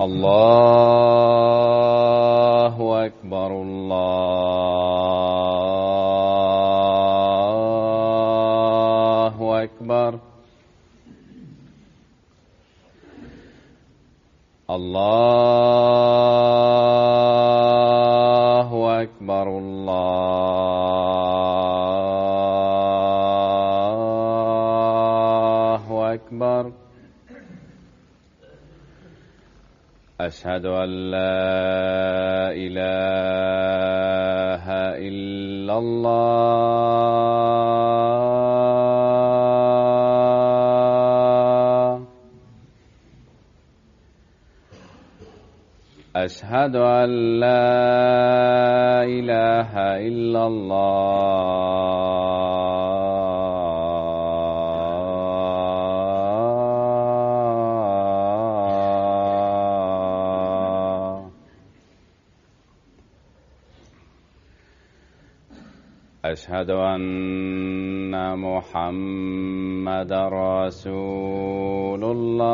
الله أكبر الله أكبر الله أكبر الله أكبر. أشهد أن لا إله إلا الله. أشهد أن لا إله إلا الله. أشهد أن محمدًا رسول الله.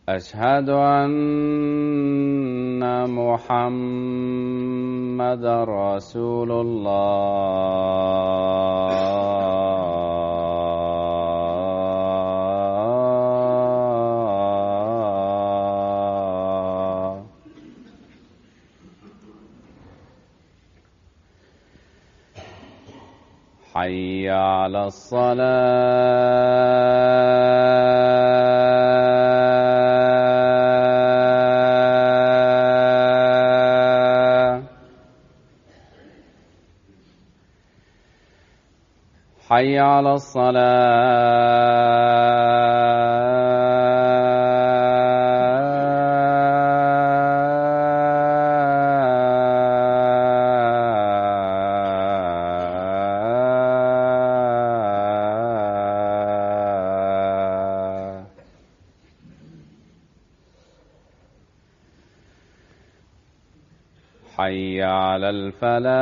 أشهد أن محمدًا رسول الله. حي على الصلاة. حي على الصلاة. حي على الفلاح.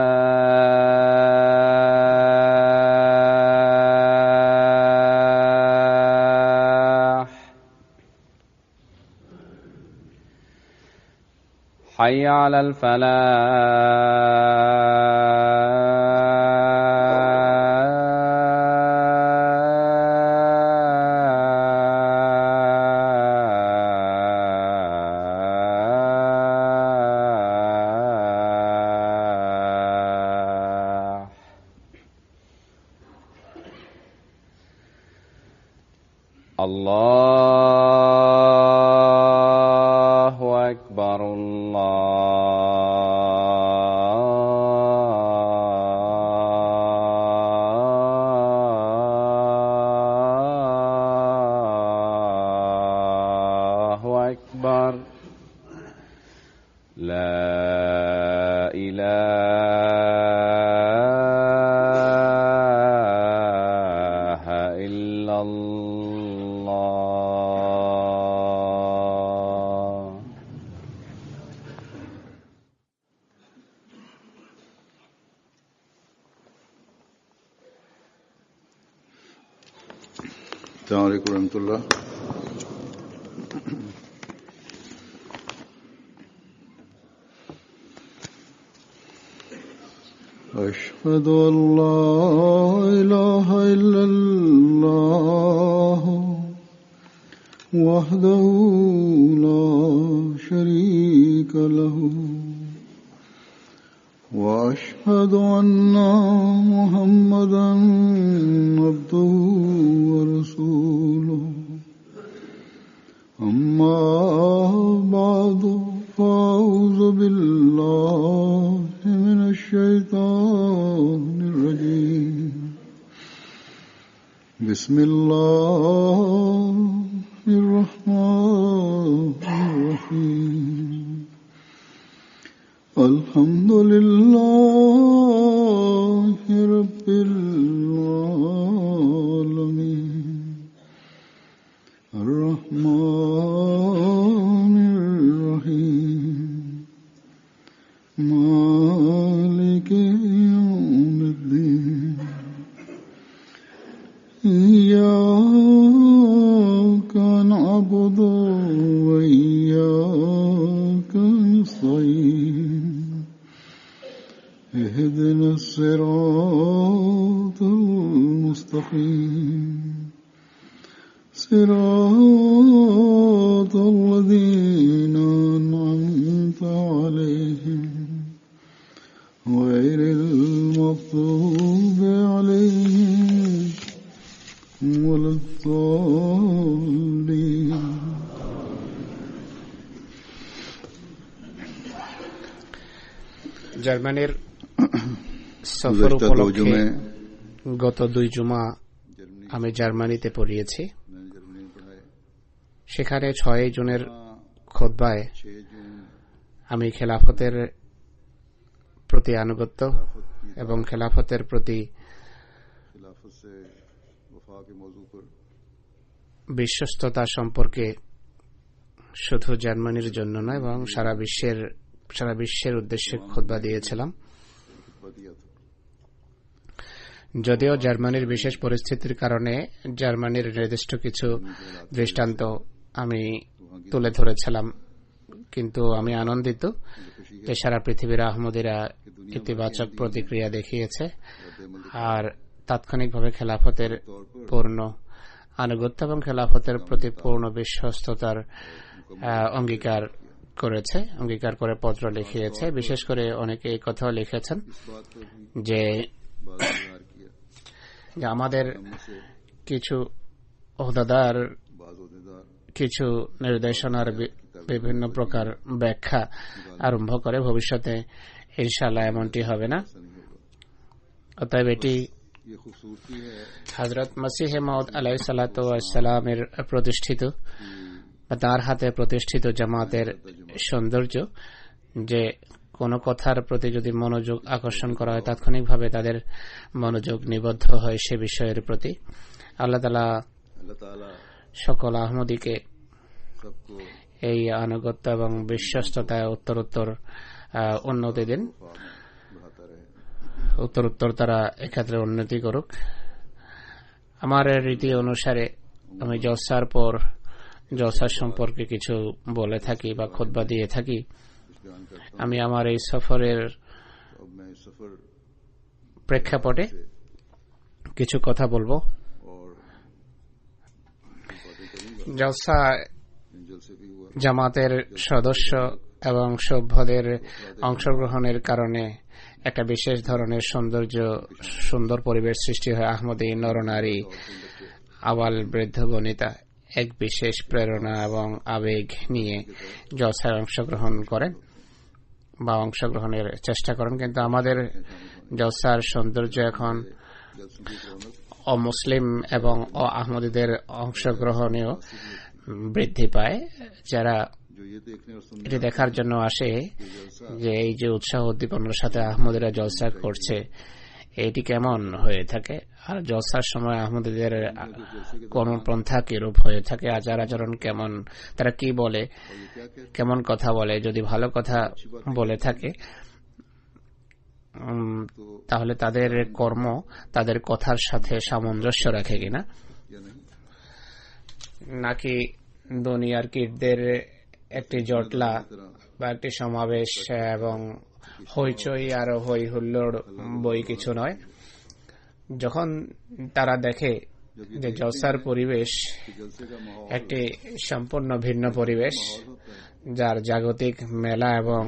حي على الفلاح. الله أكبر الله أكبر. لا إله إلا الله. السلام عليكم ورحمة الله. أشهد أن لا إله إلا الله وحده لا شريك له وأشهد أن محمدًا عبده ورسوله. أما بعد فأعوذ بالله من الشيطان الرجيم. بسم الله الرحمن الرحيم. الحمد لله رب العالمين الرحمن الرحيم مالك يوم الدين إياك نعبد وإياك نستعين اهدنا الصراط المستقيم صراط الذين أنعمت عليهم غير المغضوب عليهم ولا الضالين. জার্মানির সফর উপলক্ষে গত 2 জুমা আমি জার্মানিতে পড়িয়েছি। সেখানে 6 জুনের খুতবায় আমি খেলাফতের প্রতি আনুগত্য এবং খেলাফতের প্রতি বিশ্বস্ততা সম্পর্কে শুধু জার্মানির জন্য নয় এবং সারা বিশ্বের উদ্দেশ্যে খুতবা দিয়েছিলাম। যদিও জার্মানির বিশেষ পরিস্থিতির কারণে জার্মানির নির্দিষ্ট কিছু দৃষ্টান্ত আমি তুলে ধরেছিলাম, কিন্তু আমি আনন্দিত যে সারা পৃথিবীর আহমদীরা ইতিবাচক প্রতিক্রিয়া দেখিয়েছে আর তাৎক্ষণিকভাবে খেলাফতের পূর্ণ আনুগত্য এবং খেলাফতের প্রতি পূর্ণ বিশ্বস্ততার অঙ্গীকার করে পত্র লিখিয়েছে। বিশেষ করে অনেকে এই কথাও লিখেছেন যে আমাদের কিছু ওহদাদার কিছু নির্দেশনার বিভিন্ন প্রকার ব্যাখ্যা আরম্ভ করে, ভবিষ্যতে ইনশাআল্লাহ এমনটি হবে না। অতএব এটি হযরত মসিহ মাউদ আলাইহিস সালাতু ওয়াস সালামের প্রতিষ্ঠিত বা তার হাতে প্রতিষ্ঠিত জামাতের সৌন্দর্য যে কোনো কথার প্রতি যদি মনোযোগ আকর্ষণ করা হয় তাৎক্ষণিকভাবে তাদের মনোযোগ নিবদ্ধ হয় সে বিষয়ের প্রতি। আল্লাহ তাআলা সকল আহমদীকে এই আনুগত্য এবং বিশ্বস্ততায় উত্তরোত্তর উন্নতি দিন, উত্তরোত্তর তারা এক্ষেত্রে উন্নতি করুক। আমার রীতি অনুসারে আমি জলসার সম্পর্কে কিছু বলে থাকি বা খুতবা দিয়ে থাকি। আমি আমার এই সফরের প্রেক্ষাপটে কিছু কথা বলবো। জলসা জামাতের সদস্য এবং সভ্যদের অংশগ্রহণের কারণে একটা বিশেষ ধরনের সুন্দর পরিবেশ সৃষ্টি হয়। আহমদী নরনারী আবাল বৃদ্ধ বনিতা এক বিশেষ প্রেরণা এবং আবেগ নিয়ে জলসায় অংশগ্রহণ করেন বা অংশগ্রহণের চেষ্টা করেন, কিন্তু আমাদের জলসার সৌন্দর্য এখন অমুসলিম এবং আহমদীদের অংশগ্রহণেও বৃদ্ধি পায়, যারা এটি দেখার জন্য আসে যে এই যে উৎসাহ উদ্দীপনার সাথে আহমদীরা জলসা করছে এটি কেমন হয়ে থাকে, আর জলসার সময় আহমদীদের কর্মপন্থা কিরূপ হয়ে থাকে, আচার আচরণ কেমন, তারা কি বলে, কেমন কথা বলে, যদি ভালো কথা বলে থাকে তাহলে তাদের কর্ম তাদের কথার সাথে সামঞ্জস্য রাখে কিনা, নাকি দুনিয়ার কীটদের একটি জটলা বা একটি সমাবেশ এবং হইচই আর হই হুল্লোড় বই কিছু নয়। যখন তারা দেখে যে জলসার পরিবেশ একটি সম্পূর্ণ ভিন্ন পরিবেশ, যার জাগতিক মেলা এবং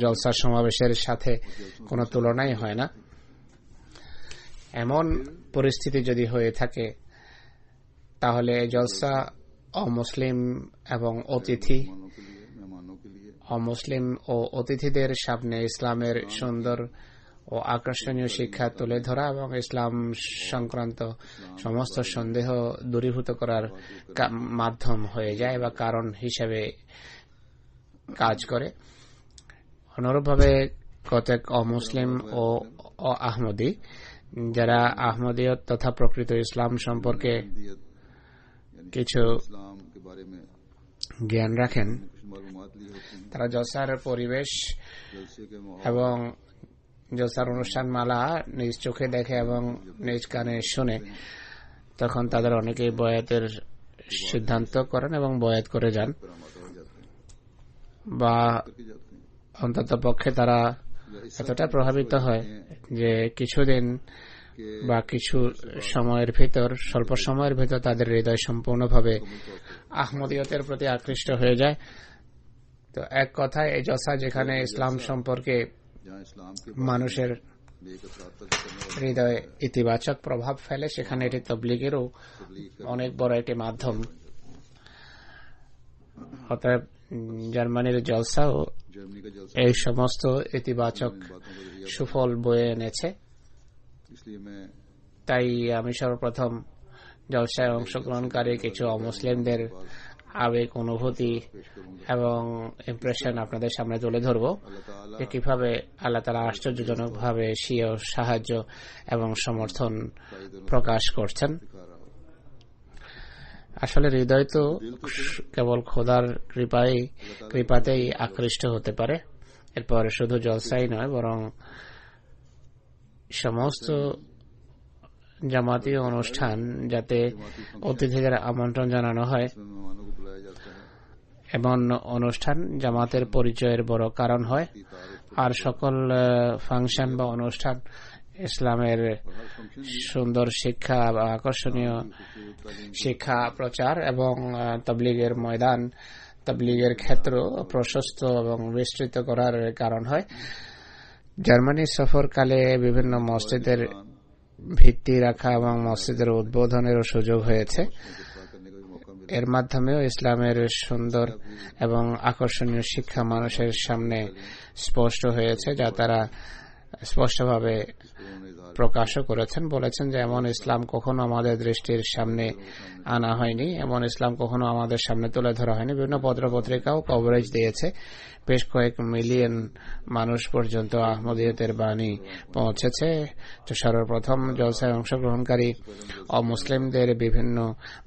জলসার সমাবেশের সাথে কোনো তুলনাই হয় না, এমন পরিস্থিতি যদি হয়ে থাকে তাহলে জলসা অমুসলিম এবং অমুসলিম ও অতিথিদের সামনে ইসলামের সুন্দর ও আকর্ষণীয় শিক্ষা তুলে ধরা এবং ইসলাম সংক্রান্ত সমস্ত সন্দেহ দূরীভূত করার মাধ্যম হয়ে যায় বা কারণ হিসেবে কাজ করে। অনুরূপভাবে কতক অমুসলিম ও আহমদী যারা আহমদিয়ত তথা প্রকৃত ইসলাম সম্পর্কে কিছু জ্ঞান রাখেন, कुछ मालूमात ली होती हैं তারা জলসার পরিবেশ जलसे के माहौल এবং জলসার অনুষ্ঠান মালা নিজ চোখে দেখে এবং নিজ কানে শুনে, তখন তাদের অনেকেই বয়াতের সিদ্ধান্ত করেন এবং বয়াত করে যান, करामात हो जाते हैं বা करके जाते हैं অন্তত পক্ষে তারা এতটা প্রভাবিত হয় যে কিছুদিন বা কিছু সময়ের ভিতর, স্বল্প সময়ের ভিতর তাদের হৃদয় সম্পূর্ণভাবে আহমদিয়তের প্রতি আকৃষ্ট হয়ে যায়। তো এক কথায় এই জলসা যেখানে ইসলাম সম্পর্কে जहाँ इस्लाम के মানুষের एक सार्थक करने वाले হৃদয়ে ইতিবাচক প্রভাব ফেলে, সেখানে এটি তবলিগেরও অনেক বড় একটি মাধ্যম। অতএব জার্মানির জলসাও जर्मनी का जलसा এই সমস্ত ইতিবাচক बातों का जरिया সুফল বয়ে এনেছে। इसलिए मैं তাই আমি সর্বপ্রথম জলসায় অংশগ্রহণকারী কিছু অমুসলিমদের আবেগ, অনুভূতি এবং ইমপ্রেশন আপনাদের সামনে তুলে ধরব, अल्लाह ताला যে কিভাবে আল্লাহ তাআলা আশ্চর্যজনকভাবে স্বীয় সাহায্য এবং সমর্থন প্রকাশ করছেন। दिखा रहा हो আসলে হৃদয় তো কেবল খোদার কৃপাতেই আকৃষ্ট হতে পারে। এরপরে শুধু জলসাই নয়, বরং সমস্ত জামাতি অনুষ্ঠান যাতে অতিথিদের আমন্ত্রণ জানানো হয়, इसमें मेहमानों को बुलाया जाता है এমন অনুষ্ঠান জামাতের পরিচয়ের বড় কারণ হয়। আর সকল ফাংশন বা অনুষ্ঠান ইসলামের সুন্দর শিক্ষা বা আকর্ষণীয় শিক্ষা প্রচার এবং তাবলীগের ময়দান, তাবলীগের ক্ষেত্র প্রশস্ত এবং বিস্তৃত করার কারণ হয়। জার্মানি সফরকালে বিভিন্ন মসজিদের ভিত্তি রাখা এবং মসজিদের উদ্বোধনেরও সুযোগ হয়েছে। करने का भी मौका मिला এর মাধ্যমেও ইসলামের সুন্দর এবং আকর্ষণীয় শিক্ষা মানুষের সামনে স্পষ্ট হয়েছে, যা তারা স্পষ্টভাবে उन्होंने इजहार প্রকাশও করেছেন। বলেছেন যে এমন ইসলাম কখনো আমাদের দৃষ্টির সামনে আনা হয়নি, এমন ইসলাম কখনো আমাদের সামনে তুলে ধরা হয়নি। বিভিন্ন পত্রপত্রিকাও কভারেজ দিয়েছে। বেশ কয়েক মিলিয়ন মানুষ পর্যন্ত আহমদিয়তের বাণী পৌঁছেছে। তো সর্বপ্রথম জলসায় অংশগ্রহণকারী অমুসলিমদের বিভিন্ন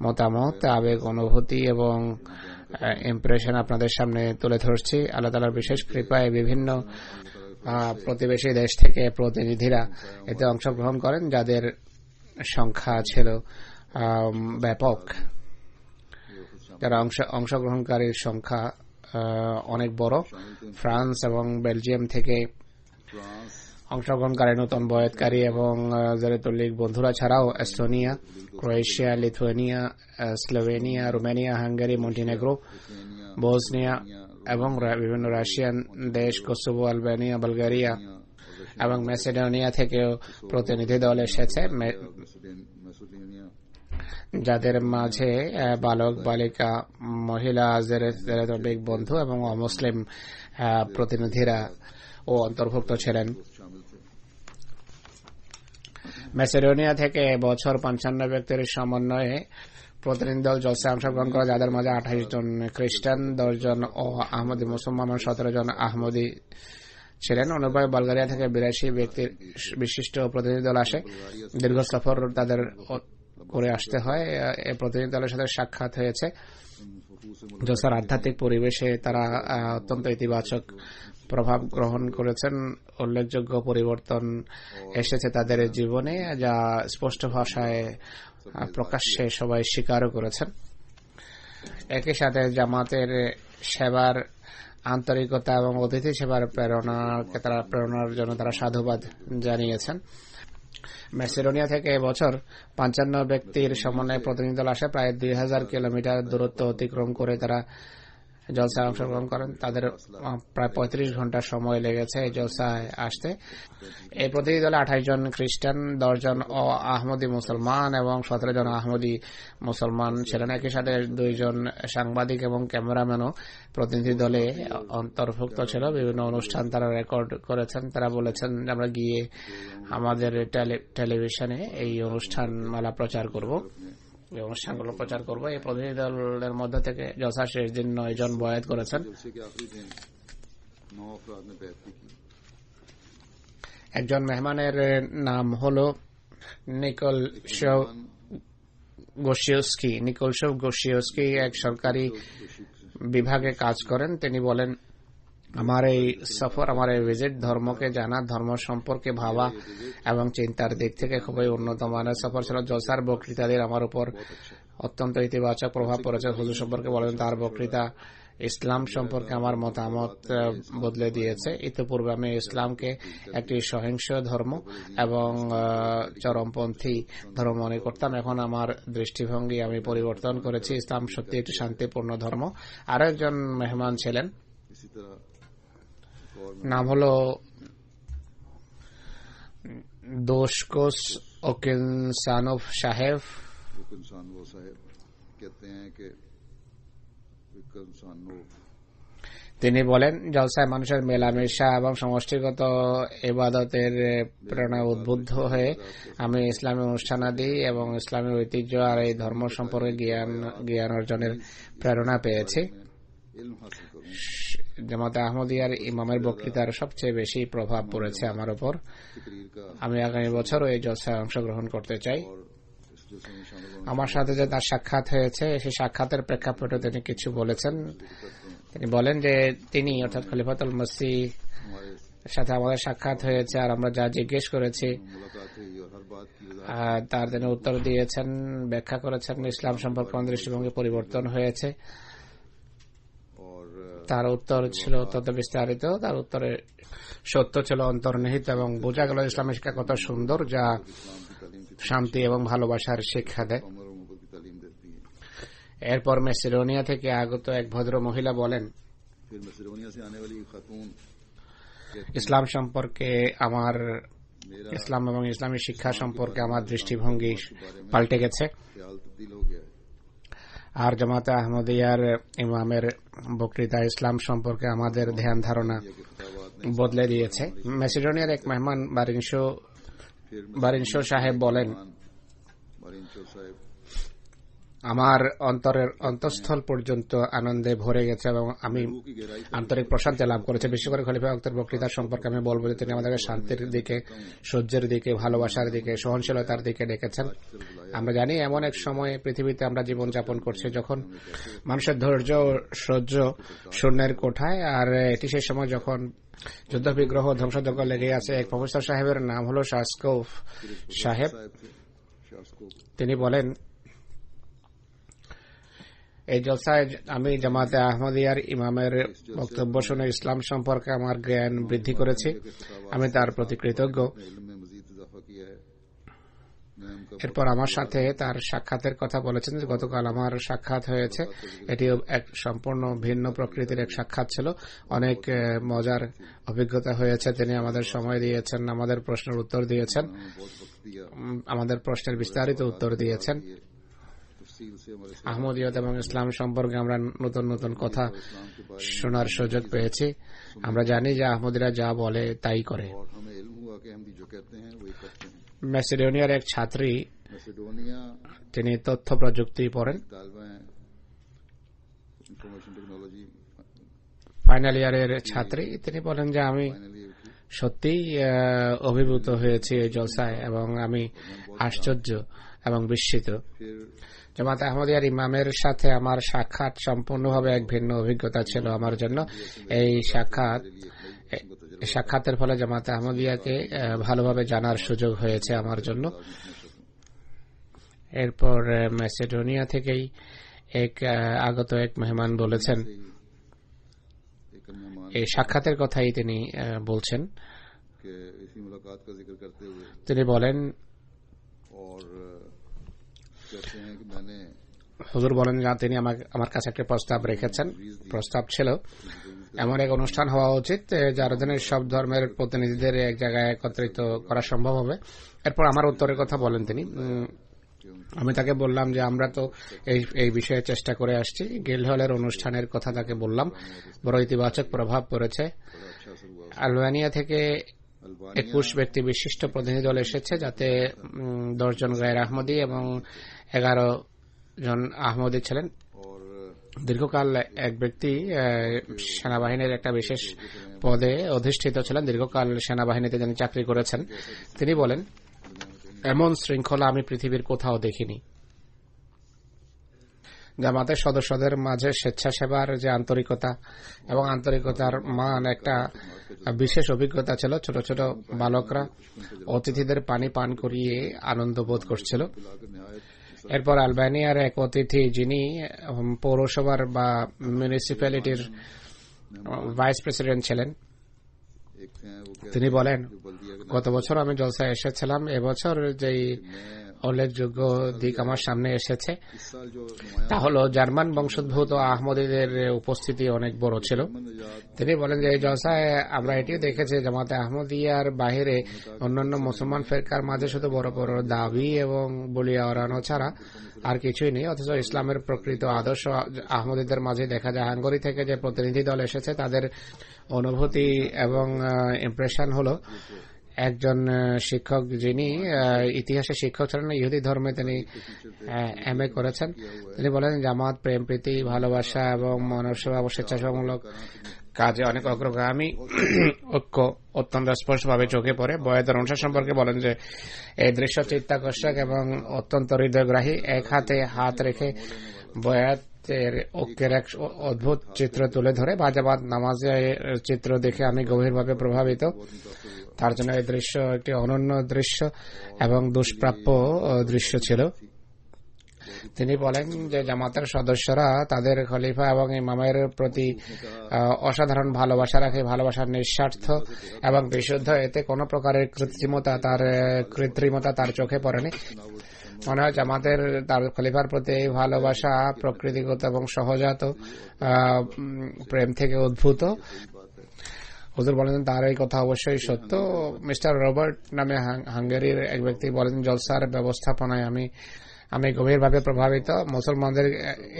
মতামত, আবেগ, অনুভূতি এবং ইমপ্রেশন আপনাদের সামনে তুলে ধরছি। আল্লাহ তাআলার বিশেষ কৃপায় বিভিন্ন প্রতিবেশী দেশ থেকে প্রতিনিধিরা এতে অংশগ্রহণ করেন, যাদের সংখ্যা ছিল ব্যাপক। যারা অংশগ্রহণকারীর সংখ্যা অনেক বড়। ফ্রান্স এবং বেলজিয়াম থেকে फ्रांस অংশগ্রহণকারী নতুন বয়াতকারী এবং জারেতুল্লিগ বন্ধুরা ছাড়াও Estonia, Croatia, Lithuania, Slovenia, Romania, Hungary, Montenegro, Bosnia এবং বিভিন্ন রাশিয়ান দেশ, কোসোভো, আলবেনিয়া, বালগেরিয়া এবং ম্যাসেডোনিয়া থেকেও প্রতিনিধি দল এসেছে, मैसेडोनिया যাদের মাঝে বালক, বালিকা, মহিলা, জারেতুল্লিগ বন্ধু এবং অমুসলিম প্রতিনিধিরা ও অন্তর্ভুক্ত ছিলেন। शामिल थे ম্যাসেডোনিয়া থেকে বছর 55 ব্যক্তির সমন্বয়ে প্রতিনিধি দল জলসায় অংশগ্রহণ করে, যাদের মাঝে 28 জন খ্রিস্টান, 10 জন ও আহমদি মুসলমান, 17 জন আহমদি ছিলেন। অনুরূপভাবে বালগেরিয়া থেকে 82 ব্যক্তির বিশিষ্ট প্রতিনিধি দল আসে। দীর্ঘ সফর তাদের করে আসতে হয়। এই প্রতিনিধি দলের সাথে সাক্ষাৎ হয়েছে। জলসার আধ্যাত্মিক পরিবেশে তারা অত্যন্ত ইতিবাচক প্রভাব গ্রহণ করেছেন। উল্লেখযোগ্য পরিবর্তন এসেছে তাদের জীবনে, যা স্পষ্ট ভাষায় প্রকাশ্যে সবাই স্বীকারও করেছেন। একই সাথে জামাতের সেবার আন্তরিকতা এবং অতিথি সেবার প্রেরণার জন্য তারা সাধুবাদ জানিয়েছেন। ম্যাসেডোনিয়া থেকে এবছর 55 ব্যক্তির সমন্বয়ে প্রতিনিধি দল আসে। প্রায় 2000 কিলোমিটার দূরত্ব অতিক্রম করে তারা জলসায় অংশগ্রহণ করেন। তাদের প্রায় 35 ঘন্টা সময় লেগেছে এই জলসায় আসতে। এই প্রতিনিধি দলে 28 জন খ্রিস্টান, 10 জন আহমদি মুসলমান এবং 17 জন আহমদি মুসলমান ছিলেন। একই সাথে 2 জন সাংবাদিক এবং ক্যামেরাম্যানও প্রতিনিধি দলে অন্তর্ভুক্ত ছিল। বিভিন্ন অনুষ্ঠান তারা রেকর্ড করেছেন। তারা বলেছেন আমরা গিয়ে আমাদের টেলিভিশনে এই অনুষ্ঠান মালা প্রচার করব, এই অনুষ্ঠানগুলো প্রচার করব। এই প্রতিনিধি দলের মধ্যে থেকে জলসা শেষ দিন 9 জন বয়াত করেছেন। जलसे के आखिरी दिन 9 अफराद ने बैत की একজন মেহমানের নাম হল নিকোলসভ গোশিওস্কি। এক সরকারি বিভাগে কাজ করেন। তিনি বলেন, আমার এই সফর, আমার এই ভিজিট ধর্মকে জানা, ধর্ম সম্পর্কে ভাবা এবং চিন্তার দিক থেকে খুবই উন্নত মানের সফর ছিল। জলসার বক্তৃতাদের আমার উপর অত্যন্ত ইতিবাচক প্রভাব পড়েছে। হুজুর সম্পর্কে বলেন, তার বক্তৃতা ইসলাম সম্পর্কে আমার মতামত বদলে দিয়েছে। ইতিপূর্বে আমি ইসলামকে একটি সহিংস ধর্ম এবং চরমপন্থী ধর্ম মনে করতাম। এখন আমার দৃষ্টিভঙ্গি আমি পরিবর্তন করেছি। ইসলাম সত্যি একটি শান্তিপূর্ণ ধর্ম। আরো একজন মেহমান ছিলেন, নাম হলো দোশকোস ওকিনসানোভ সাহেব। তিনি বলেন, জলসায় মানুষের মেলামেশা এবং সমষ্টিগত ইবাদতের প্রেরণা উদ্বুদ্ধ হয়ে আমি ইসলামী অনুষ্ঠানাদি এবং ইসলামী ঐতিহ্য আর এই ধর্ম সম্পর্কে জ্ঞান অর্জনের প্রেরণা পেয়েছি। জামাতে আহমদিয়ার ইমামের বক্তৃতার সবচেয়ে বেশি প্রভাব পড়েছে আমার উপর। আমি আগামী বছরও এই জলসায় অংশগ্রহণ করতে চাই। আমার সাথে যে তার সাক্ষাৎ হয়েছে, সেই সাক্ষাতের প্রেক্ষাপটে তিনি কিছু বলেছেন। তিনি বলেন যে তিনি অর্থাৎ খলিফাতুল মসিহ সাথে আমাদের সাক্ষাৎ হয়েছে, আর আমরা যা জিজ্ঞেস করেছি তার তিনি উত্তর দিয়েছেন, ব্যাখ্যা করেছেন। ইসলাম সম্পর্কে আমাদের দৃষ্টিভঙ্গি পরিবর্তন হয়েছে। তার উত্তর ছিল অত্যন্ত বিস্তারিত, তার উত্তরে সত্য ছিল অন্তর্নিহিত এবং বোঝা গেল ইসলামের শিক্ষা কত সুন্দর, যা শান্তি এবং ভালোবাসার শিক্ষা দেয়। এরপর মেসিডোনিয়া থেকে আগত এক ভদ্র মহিলা বলেন, ইসলাম সম্পর্কে আমার, ইসলাম এবং ইসলামী শিক্ষা সম্পর্কে আমার দৃষ্টিভঙ্গি পাল্টে গেছে, আর জামাতে আহমদিয়ার ইমামের বক্তৃতা ইসলাম সম্পর্কে আমাদের ধ্যান ধারণা বদলে দিয়েছে। মেসিডোনিয়ার এক মেহমান বারিনশো সাহেব বলেন, আমার অন্তরের অন্তঃস্থল পর্যন্ত আনন্দে ভরে গেছে এবং আমি আন্তরিক প্রশান্তি লাভ করেছি। বিশেষ করে খলিফা আক্তার বক্তৃতার সম্পর্কে আমি বলবো যে তিনি আমাদেরকে শান্তির দিকে, সহ্যের দিকে, ভালোবাসার দিকে, সহনশীলতার দিকে ডেকেছেন। আমরা জানি এমন এক সময় পৃথিবীতে আমরা জীবন যাপন করছি যখন মানুষের ধৈর্য সহ্য শূন্যের কোঠায়, আর এটি সেই সময় যখন যুদ্ধ বিগ্রহ ধ্বংসযজ্ঞ লেগে আছে। এক প্রফেসর সাহেবের নাম হলো শাসকোভ সাহেব। তিনি বলেন, এই জলসায় আমি জামাতে আহমদিয়ার ইমামের বক্তব্য শুনে ইসলাম সম্পর্কে আমার জ্ঞান বৃদ্ধি করেছি। আমি তার প্রতি কৃতজ্ঞ। এরপর আমার সাথে তার সাক্ষাতের কথা বলেছেন। গতকাল আমার সাক্ষাৎ হয়েছে, এটি এক সম্পূর্ণ ভিন্ন প্রকৃতির এক সাক্ষাৎ ছিল। অনেক মজার অভিজ্ঞতা হয়েছে। তিনি আমাদের সময় দিয়েছেন, আমাদের প্রশ্নের উত্তর দিয়েছেন, আমাদের প্রশ্নের বিস্তারিত উত্তর দিয়েছেন। আহমদিয়ত এবং ইসলাম সম্পর্কে আমরা নতুন নতুন কথা শোনার সুযোগ পেয়েছি। আমরা জানি যে আহমদিরা যা বলে তাই করে। মেসিডোনিয়ার এক ছাত্রী, তিনি তথ্য প্রযুক্তি পড়েন, ফাইনাল ইয়ারের ছাত্রী। তিনি বলেন যে আমি সত্যিই অভিভূত হয়েছি এই জলসায় এবং আমি আশ্চর্য এবং বিস্মিত। জামাতে আহমদিয়ার ইমামের সাথে আমার সাক্ষাৎ সম্পূর্ণভাবে এক ভিন্ন অভিজ্ঞতা ছিল আমার জন্য। এই সাক্ষাতের ফলে জামাতে আহমদিয়াকে ভালোভাবে জানার সুযোগ হয়েছে আমার জন্য। এরপর মেসিডোনিয়া থেকেই আগত এক মেহমান বলেছেন, এই সাক্ষাতের কথাই তিনি বলছেন। তিনি বলেন, হুজুর বলেন তিনি আমার কাছে একটা প্রস্তাব রেখেছেন। প্রস্তাব ছিল এমন এক অনুষ্ঠান হওয়া উচিত যার অধীনে সব ধর্মের প্রতিনিধিদের এক জায়গায় একত্রিত করা সম্ভব হবে। এরপর আমার উত্তরের কথা বলেন তিনি। আমি তাকে বললাম যে আমরা তো এই বিষয়ে চেষ্টা করে আসছি। গিল্ডহলের অনুষ্ঠানের কথা তাকে বললাম, বড় ইতিবাচক প্রভাব পড়েছে। আলবানিয়া থেকে 21 ব্যক্তি বিশিষ্ট প্রতিনিধি দল এসেছে, যাতে 10 জন গায়ের আহমদি এবং 11 জন আহমদি ছিলেন। দীর্ঘকাল এক ব্যক্তি সেনাবাহিনীর একটা বিশেষ পদে অধিষ্ঠিত ছিলেন, দীর্ঘকাল সেনাবাহিনীতে তিনি চাকরি করেছেন। তিনি বলেন, এমন শৃঙ্খলা আমি পৃথিবীর কোথাও দেখিনি। জামাতের সদস্যদের মাঝে স্বেচ্ছাসেবার যে আন্তরিকতা এবং আন্তরিকতার মান একটা বিশেষ অভিজ্ঞতা ছিল। ছোট ছোট বালকরা অতিথিদের পানি পান করিয়ে আনন্দ বোধ করছিল। এরপর আলবেনিয়ার এক অতিথি, যিনি পৌরসভার বা মিউনিসিপ্যালিটির ভাইস প্রেসিডেন্ট ছিলেন, তিনি বলেন, গত বছর আমি জলসায় এসেছিলাম, এবছর যেই উল্লেখযোগ্য দিক আমার সামনে এসেছে তা হল জার্মান বংশোদ্ভূত আহমদীদের উপস্থিতি অনেক বড় ছিল। তিনি বলেন যে এই জলসায় আমরা এটিও দেখেছি জামাতে আহমদিয়ার বাহিরে অন্যান্য মুসলমান ফেরকার মাঝে শুধু বড় বড় দাবি এবং বলিয়া ওড়ানো ছাড়া আর কিছুই নেই। অথচ ইসলামের প্রকৃত আদর্শ আহমদীদের মাঝে দেখা যায়। হাঙ্গেরি থেকে যে প্রতিনিধি দল এসেছে তাদের অনুভূতি এবং ইমপ্রেশন হলো একজন শিক্ষক, যিনি ইতিহাসে শিক্ষক ছিলেন, ইহুদি ধর্মে তিনি এমএ করেছেন। তিনি বলেন জামাত প্রেম প্রীতি ভালোবাসা এবং মানব সেবা ও স্বেচ্ছাসেবামূলক কাজে অনেক অগ্রগামী। ঐক্য অত্যন্ত স্পষ্টভাবে চোখে পড়ে। বয়াতের অনুষ্ঠান সম্পর্কে বলেন যে এই দৃশ্য চিত্তাকর্ষক এবং অত্যন্ত হৃদয়গ্রাহী। এক হাতে হাত রেখে বয়াতের ঐক্যের এক অদ্ভুত চিত্র তুলে ধরে। জামাত নামাজের চিত্র দেখে আমি গভীরভাবে প্রভাবিত। তার জন্য এই দৃশ্য একটি অনন্য দৃশ্য এবং দুষ্প্রাপ্য দৃশ্য ছিল। তিনি বলেন যে জামাতের সদস্যরা তাদের খলিফা এবং ইমামের প্রতি অসাধারণ ভালোবাসা রাখে। ভালোবাসার নিঃস্বার্থ এবং বিশুদ্ধ, এতে কোনো প্রকারের কৃত্রিমতা তার চোখে পড়েনি। মনে হয় জামাতের তার খলিফার প্রতি এই ভালোবাসা প্রকৃতিগত এবং সহজাত প্রেম থেকে উদ্ভূত। হুজুর বলেন তার এই কথা অবশ্যই সত্য। মিস্টার রবার্ট নামে হাঙ্গেরির এক ব্যক্তি বলেন, জলসার ব্যবস্থাপনায় আমি গভীরভাবে প্রভাবিত। মুসলমানদের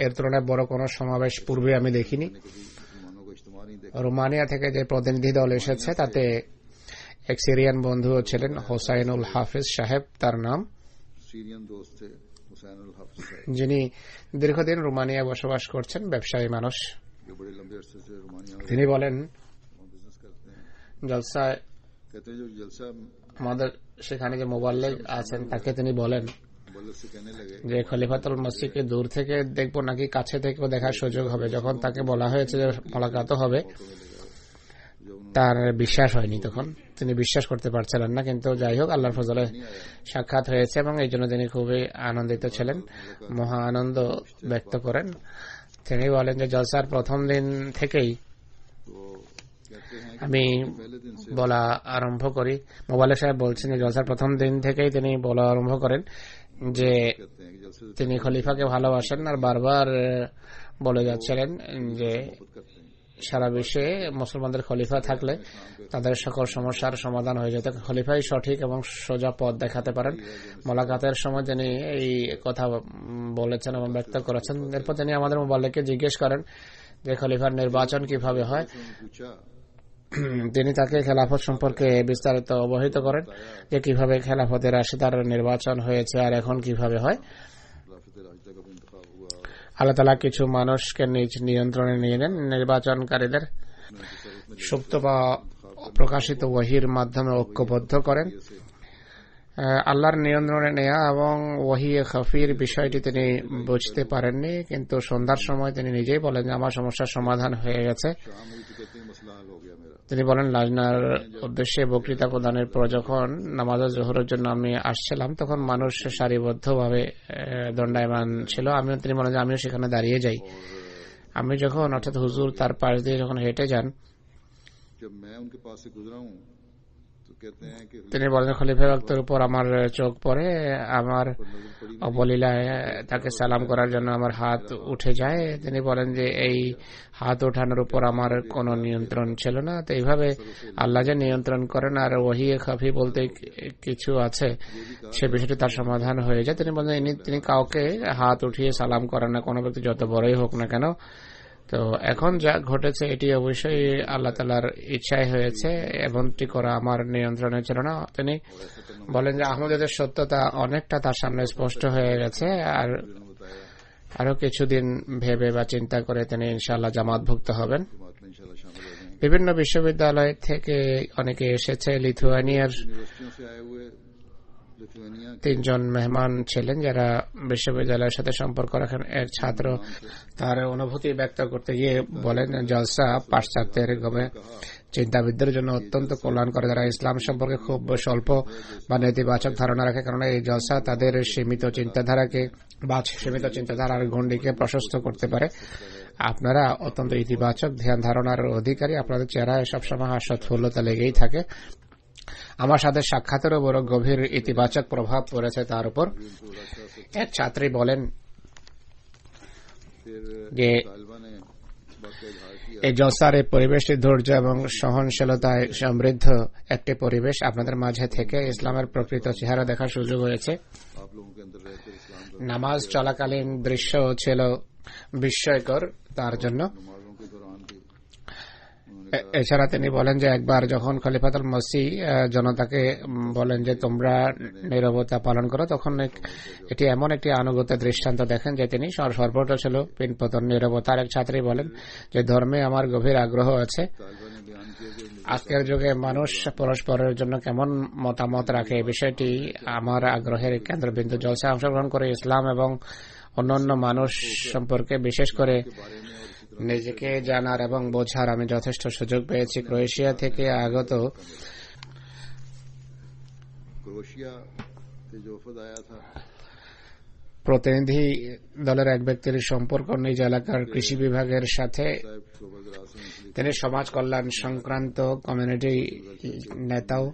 এর তুলনায় বড় কোনো সমাবেশ পূর্বে আমি দেখিনি। রোমানিয়া থেকে যে প্রতিনিধি দল এসেছে তাতে এক সিরিয়ান বন্ধুও ছিলেন, হোসাইনুল হাফিজ সাহেব তার নাম, যিনি দীর্ঘদিন রোমানিয়া বসবাস করছেন, ব্যবসায়ী মানুষ। তিনি বলেন জলসায় আমাদের সেখানে যে মোবাল্লেগ আছেন তাকে তিনি বলেন যে খলিফাতুল মসজিদকে দূর থেকে দেখবো নাকি কাছে থেকেও দেখার সুযোগ হবে। যখন তাকে বলা হয়েছে যে মোলাকাত হবে, তার বিশ্বাস হয়নি। তখন তিনি বিশ্বাস করতে পারছিলেন না, কিন্তু যাই হোক আল্লাহর ফজলে সাক্ষাৎ হয়েছে এবং এই জন্য তিনি খুবই আনন্দিত ছিলেন, মহা আনন্দ ব্যক্ত করেন। তিনি বলেন যে জলসার প্রথম দিন থেকেই আমি বলা আরম্ভ করি। মোবাইলের সাহেব বলছেন যে জলসার প্রথম দিন থেকেই তিনি বলা আরম্ভ করেন যে তিনি খলিফাকে ভালোবাসেন আর বারবার বলে যাচ্ছিলেন যে সারা বিশ্বে মুসলমানদের খলিফা থাকলে তাদের সকল সমস্যার সমাধান হয়ে যেত। খলিফাই সঠিক এবং সোজা পথ দেখাতে পারেন। মোলাকাতের সময় তিনি এই কথা বলেছেন এবং ব্যক্ত করেছেন। এরপর তিনি আমাদের মোবাইলকে জিজ্ঞেস করেন যে খলিফার নির্বাচন কিভাবে হয়। তিনি তাকে খেলাফত সম্পর্কে বিস্তারিত অবহিত করেন যে কিভাবে খেলাফতের রাশিদার নির্বাচন হয়েছে আর এখন কিভাবে হয়। আল্লাহ তাআলা কিছু মানুষকে নিজ নিয়ন্ত্রণে নিয়ে নেন। নির্বাচনকারীদের সুপ্ত বা প্রকাশিত ওয়াহির মাধ্যমে ঐক্যবদ্ধ করেন। আল্লাহর নিয়ন্ত্রণে নেয়া এবং ওয়াহি খাফির বিষয়টি তিনি বুঝতে পারেননি, কিন্তু সন্ধ্যার সময় তিনি নিজেই বলেন যে আমার সমস্যার সমাধান হয়ে গেছে। তিনি বলেন লাজনার উদ্দেশ্যে বক্তৃতা প্রদানের পর যখন নামাজ জোহরের জন্য আমি আসছিলাম তখন মানুষ সারিবদ্ধভাবে দণ্ডায়মান ছিল। তিনি বলেন যে আমিও সেখানে দাঁড়িয়ে যাই। আমি যখন অর্থাৎ হুজুর তার পাশ দিয়ে যখন হেঁটে যান, তিনি বলেন খলিফা ওয়াক্তের উপর আমার চোখ পড়ে, আমার অবলীলায় তাকে সালাম করার জন্য আমার হাত উঠে যায়। তিনি বলেন যে এই হাত ওঠানোর উপর আমার কোনো নিয়ন্ত্রণ ছিল না। তো এইভাবে আল্লাহ যে নিয়ন্ত্রণ করেন আর ওয়াহি খাফি বলতে কিছু আছে, সে বিষয়টি তার সমাধান হয়ে যায়। তিনি বলেন তিনি কাউকে হাত উঠিয়ে সালাম করেন না, কোনো ব্যক্তি যত বড়ই হোক না কেন। তো এখন যা ঘটেছে এটি অবশ্যই আল্লাহ তাআলার ইচ্ছায় হয়েছে, এমনটি করা আমার নিয়ন্ত্রণে ছিল না। তিনি বলেন যে আহমদের সত্যতা অনেকটা তার সামনে স্পষ্ট হয়ে গেছে, আর আরো কিছুদিন ভেবে বা চিন্তা করে তিনি ইনশাআল্লাহ জামাতভুক্ত হবেন। বিভিন্ন বিশ্ববিদ্যালয় থেকে অনেকে এসেছে। লিথুয়ানিয়ার लिथुआनिया के তিনজন মেহমান ছিলেন যারা বিশ্ববিদ্যালয়ের সাথে সম্পর্ক রাখেন। এক ছাত্র তার অনুভূতি ব্যক্ত করতে গিয়ে বলেন, জলসা পাশ্চাত্যের চিন্তাবিদদের জন্য অত্যন্ত কল্যাণকর, যারা ইসলাম সম্পর্কে খুব স্বল্প বা নেতিবাচক ধারণা রাখে, কারণ এই জলসা তাদের সীমিত চিন্তাধারাকে বা সীমিত চিন্তাধারার গণ্ডিকে প্রশস্ত করতে পারে। আপনারা অত্যন্ত ইতিবাচক ধ্যান ধারণার অধিকারী, আপনাদের চেহারায় সবসময় হাস্যোৎফুল্লতা লেগেই থাকে। আমার সাথে সাক্ষাতেরও বড় গভীর ইতিবাচক প্রভাব পড়েছে তার উপর। এক ছাত্রী বলেন যে तालिबान ने वाकई इजहार किया এই জলসার এই পরিবেশটি ধৈর্য এবং সহনশীলতায় সমৃদ্ধ একটি পরিবেশ। আপনাদের মাঝে থেকে ইসলামের প্রকৃত চেহারা দেখার সুযোগ হয়েছে। आप लोगों के अंदर रहकर इस्लाम का নামাজ চলাকালীন দৃশ্য ছিল বিস্ময়কর তার জন্য। नमाजों के दौरान भी এছাড়া তিনি বলেন যে একবার যখন খলিফাতুল মসিহ জনতাকে বলেন যে তোমরা নীরবতা পালন করো, তখন এটি এমন একটি আনুগত্যের দৃষ্টান্ত দেখেন যে তিনি সর্বত্র ছিল পিনপতন নীরবতার। এক ছাত্রী বলেন যে ধর্মে আমার গভীর আগ্রহ আছে। तालिबान ने बयान किया कि আজকের যুগে মানুষ পরস্পরের জন্য কেমন মতামত রাখে, এই বিষয়টি আমার আগ্রহের কেন্দ্রবিন্দু। জলসায় অংশগ্রহণ করে ইসলাম এবং অন্যান্য মানুষ সম্পর্কে বিশেষ করে নিজেকে জানার এবং বোঝার আমি যথেষ্ট সুযোগ পেয়েছি। ক্রোয়েশিয়া থেকে আগত क्रोएशिया से जो वफद आया था প্রতিনিধি দলের এক ব্যক্তির সম্পর্ক নিজ এলাকার কৃষি বিভাগের সাথে। साहब शोभा ज़राअत से मुंसलिक তিনি সমাজ কল্যাণ সংক্রান্ত কমিউনিটি নেতাও।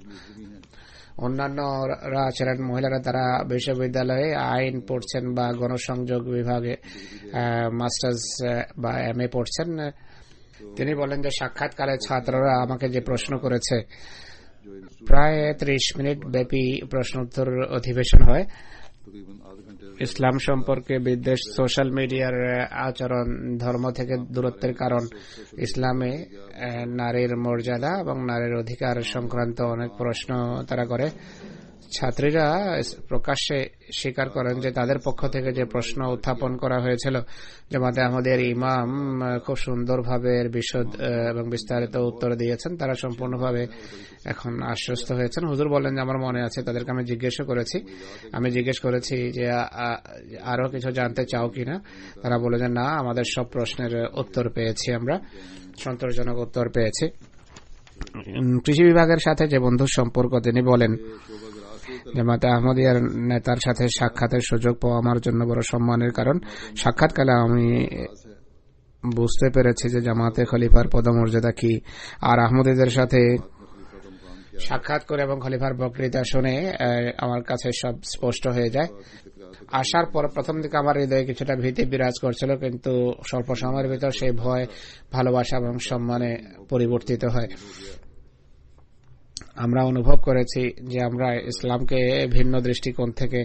অন্যান্যরা ছিলেন মহিলারা, তারা বিশ্ববিদ্যালয়ে আইন পড়ছেন বা গণসংযোগ বিভাগে মাস্টার্স বা MA পড়ছেন। তিনি বলেন যে সাক্ষাৎকারে ছাত্ররা আমাকে যে প্রশ্ন করেছে, প্রায় 30 মিনিট ব্যাপী প্রশ্নোত্তর অধিবেশন হয়। तकरीबन आधे घंटे ইসলাম সম্পর্কে বিদ্বেষ, সোশ্যাল মিডিয়ার আচরণ, ধর্ম থেকে দূরত্বের কারণ, ইসলামে নারীর মর্যাদা এবং নারীর অধিকার সংক্রান্ত অনেক প্রশ্ন তারা করে। ছাত্রীরা প্রকাশ্যে স্বীকার করেন যে তাদের পক্ষ থেকে যে প্রশ্ন উত্থাপন করা হয়েছিল, জামাতে আহমদের ইমাম খুব সুন্দরভাবে এর বিশদ এবং বিস্তারিত উত্তর দিয়েছেন। তারা সম্পূর্ণভাবে এখন আশ্বস্ত হয়েছেন। হুজুর বলেন যে আমার মনে আছে তাদেরকে আমি জিজ্ঞেস করেছি যে আরো কিছু জানতে চাও কিনা। তারা বলে যে না, আমাদের সব প্রশ্নের উত্তর পেয়েছি, আমরা সন্তোষজনক উত্তর পেয়েছি। কৃষি বিভাগের সাথে যে বন্ধুর সম্পর্ক, তিনি বলেন জামাতে আহমদিয়ার নেতার সাথে সাক্ষাতের সুযোগ পাওয়া আমার জন্য বড় সম্মানের কারণ। সাক্ষাৎকালে আমি বুঝতে পেরেছি যে জামাতে খলিফার পদমর্যাদা কি, আর আহমদীদের সাথে সাক্ষাৎ করে এবং খলিফার বক্তৃতা শুনে আমার কাছে সব স্পষ্ট হয়ে যায়। আসার পর প্রথম দিকে আমার হৃদয়ে কিছুটা ভীতি বিরাজ করছিল, কিন্তু স্বল্প সময়ের ভিতর সেই ভয় ভালোবাসা এবং সম্মানে পরিবর্তিত হয়। আমরা অনুভব করেছি যে আমরা ইসলামকে ভিন্ন দৃষ্টিকোণ থেকে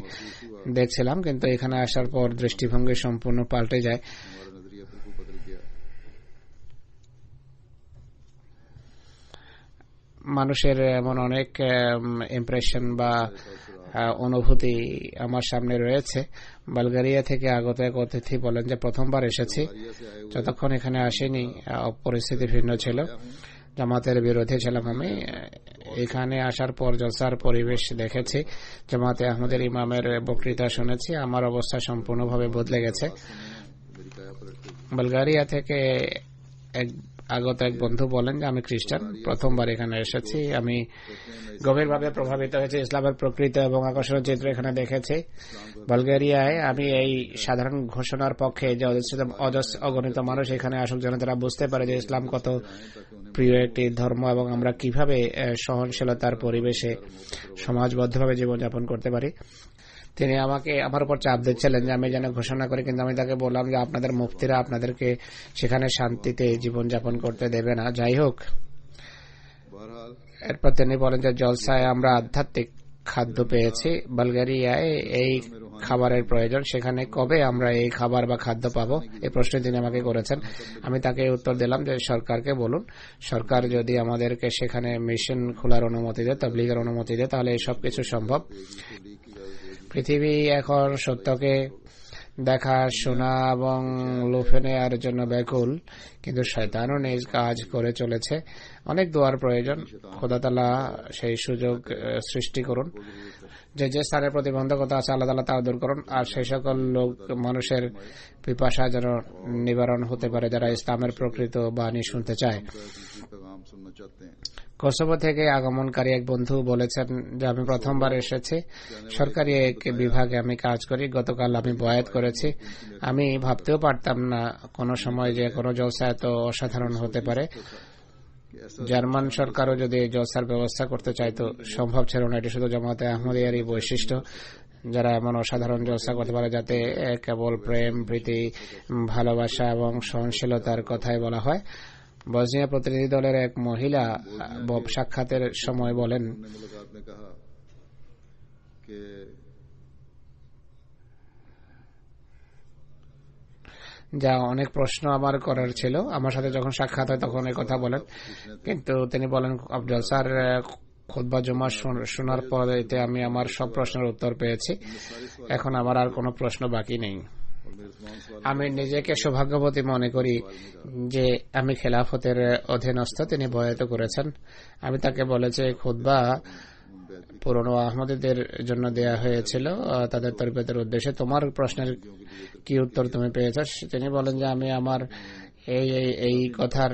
দেখছিলাম, কিন্তু এখানে আসার পর দৃষ্টিভঙ্গি সম্পূর্ণ পাল্টে যায়। মানুষের এমন অনেক ইমপ্রেশন বা অনুভূতি আমার সামনে রয়েছে। বালগেরিয়া থেকে আগত এক অতিথি বলেন যে প্রথমবার এসেছি, যতক্ষণ এখানে আসেনি পরিস্থিতি ভিন্ন ছিল, জামাতের বিরোধী ছিলাম আমি। এখানে আসার পর জলসার পরিবেশ দেখেছি, জামাতে আহমদের ইমামের বক্তৃতা শুনেছি, আমার অবস্থা সম্পূর্ণভাবে বদলে গেছে। বালগেরিয়া থেকে আগত এক বন্ধু বলেন যে আমি খ্রিস্টান, প্রথমবার এখানে এসেছি, আমি গভীরভাবে প্রভাবিত হয়েছে। ইসলামের প্রকৃত এবং আকর্ষণীয় চিত্র এখানে দেখেছি। বালগেরিয়ায় আমি এই সাধারণ ঘোষণার পক্ষে যে অগণিত মানুষ এখানে আসুক, যেন তারা বুঝতে পারে যে ইসলাম কত প্রিয় একটি ধর্ম এবং আমরা কিভাবে সহনশীলতার পরিবেশে সমাজবদ্ধভাবে জীবনযাপন করতে পারি। তিনি আমার উপর চাপ দিচ্ছিলেন যে আমি যেন ঘোষণা করি, কিন্তু আমি তাকে বললাম যে আপনাদের মুফতিরা আপনাদেরকে সেখানে শান্তিতে জীবনযাপন করতে দেবে না। যাই হোক, এরপর তিনি বলেন যে জলসায় আমরা আধ্যাত্মিক খাদ্য পেয়েছি। বালগেরিয়ায় এই খাবারের প্রয়োজন, সেখানে কবে আমরা এই খাবার বা খাদ্য পাবো, এই প্রশ্ন তিনি আমাকে করেছেন। আমি তাকে উত্তর দিলাম যে সরকারকে বলুন, সরকার যদি আমাদেরকে সেখানে মিশন খোলার অনুমতি দেয়, তাবলীগের অনুমতি দেয়, তাহলে এই সবকিছু সম্ভব। পৃথিবী এখন সত্যকে দেখা শোনা এবং লুফে নেওয়ার জন্য ব্যাকুল, কিন্তু শয়তানও নিজ কাজ করে চলেছে। অনেক দোয়ার প্রয়োজন। খোদা তাআলা সেই সুযোগ সৃষ্টি করুন। যে যে স্থানের প্রতিবন্ধকতা আছে আল্লাহ তাআলা তা দূর করুন, আর সেই সকল লোক মানুষের পিপাসা যেন নিবারণ হতে পারে যারা ইসলামের প্রকৃত বাণী শুনতে চায়। पैगाम सुनना चाहते हैं। কোসোভো থেকে আগমনকারী এক বন্ধু বলেছেন যে আমি প্রথমবার এসেছি, সরকারি এক বিভাগে আমি কাজ করি। গতকাল আমি বয়াত করেছি। আমি ভাবতেও পারতাম না কোনো সময় যে কোনো জলসা এত অসাধারণ হতে পারে। জার্মান সরকারও যদি এই জলসার ব্যবস্থা করতে চাইতো সম্ভব ছিল না। এটি শুধু জামাতে আহমদিয়ারই বৈশিষ্ট্য, যারা এমন অসাধারণ জলসা করতে পারে যাতে কেবল প্রেম, প্রীতি, ভালোবাসা এবং সহনশীলতার কথাই বলা হয়। বসনিয়া প্রতিনিধি দলের এক মহিলা সাক্ষাতের সময় বলেন, मुलाकात में कहा कि যা অনেক প্রশ্ন আমার করার ছিল। আমার সাথে যখন সাক্ষাৎ হয় তখন এই কথা বলেন, কিন্তু তিনি বলেন আফজল স্যার খুতবা জুমা শোনার পর এতে আমি আমার সব প্রশ্নের উত্তর পেয়েছি, এখন আমার আর কোনো প্রশ্ন বাকি নেই। আমি নিজেকে সৌভাগ্যবতী মনে করি যে আমি খেলাফতের অধীনস্থ। তিনি বয়াত করেছেন। আমি তাকে বলেছি খুতবা পুরনো আহমদীদের জন্য দেয়া হয়েছিল তাদের তরবিয়তের উদ্দেশ্যে। তোমার প্রশ্নের কি উত্তর তুমি পেয়েছ? তিনি বলেন যে আমি আমার এই কথার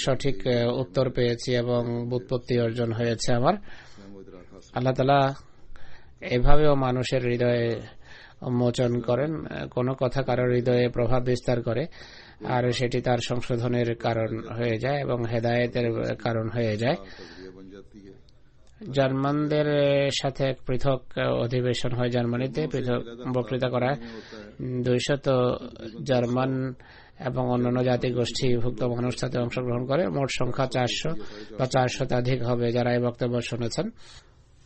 সঠিক উত্তর পেয়েছি এবং বুৎপত্তি অর্জন হয়েছে আমার। আল্লাহ তাআলা এভাবেও মানুষের হৃদয়ে উন্মোচন করেন। কোনো কথা কারোর হৃদয়ে প্রভাব বিস্তার করে আর সেটি তার সংশোধনের কারণ হয়ে যায় এবং হেদায়েতের কারণ হয়ে যায়। জার্মানদের সাথে এক পৃথক অধিবেশন হয় জার্মানিতে, পৃথক বক্তৃতা করায় 200 জার্মান এবং অন্যান্য জাতিগোষ্ঠীভুক্ত মানুষ তাতে অংশগ্রহণ করে। মোট সংখ্যা 400 বা 400 হবে যারা এই বক্তব্য শুনেছেন।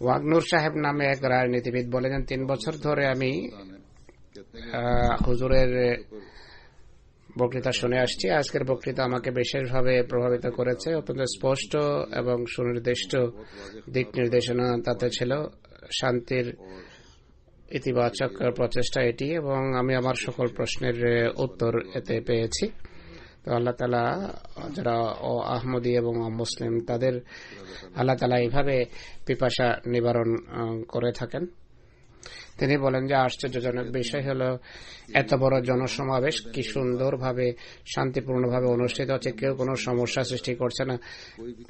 ওয়াগনুর সাহেব নামে এক রাজনীতিবিদ বলেছেন, 3 বছর ধরে আমি হুজুরের বক্তৃতা শুনে আসছি। আজকের বক্তৃতা আমাকে বিশেষভাবে প্রভাবিত করেছে। অত্যন্ত স্পষ্ট এবং সুনির্দিষ্ট দিক নির্দেশনা তাতে ছিল। শান্তির ইতিবাচক প্রচেষ্টা এটি, এবং আমি আমার সকল প্রশ্নের উত্তর এতে পেয়েছি। তো আল্লাহ তাআলা যারা আহমদী এবং মুসলিম তাদের আল্লাহ তাআলা এইভাবে পিপাসা নিবারণ করে থাকেন। তিনি বলেন যে আশ্চর্যজনক বিষয় হলো এত বড় জনসমাবেশ কি সুন্দরভাবে শান্তিপূর্ণভাবে অনুষ্ঠিত হচ্ছে, কেউ কোনো সমস্যা সৃষ্টি করছে না।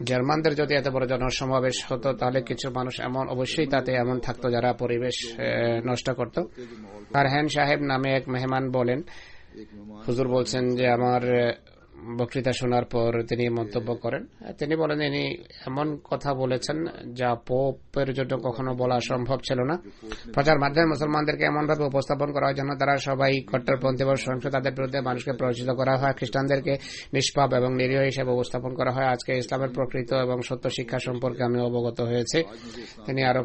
জার্মানদের যদি এত বড় জনসমাবেশ হতো তাহলে কিছু মানুষ এমন অবশ্যই তাতে এমন থাকতো যারা পরিবেশ নষ্ট করত। ফারহান সাহেব নামে এক মেহমান বলেন, হুজুর বলছেন যে আমার বক্তৃতা শোনার পর তিনি মন্তব্য করেন। তিনি বলেন ইনি এমন কথা বলেছেন যা পোপের জন্য কখনো বলা সম্ভব ছিল না। প্রচার মাধ্যমে মুসলমানদেরকে এমনভাবে উপস্থাপন করা হয় যেন তারা সবাই কট্টরপন্থী এবং সহিংস, তাদের বিরুদ্ধে মানুষকে প্ররোচিত করা হয়। খ্রিস্টানদেরকে নিষ্পাপ এবং নিরীহ হিসেবে উপস্থাপন করা হয়। আজকে ইসলামের প্রকৃত এবং সত্য শিক্ষা সম্পর্কে আমি অবগত হয়েছি। তিনি আরো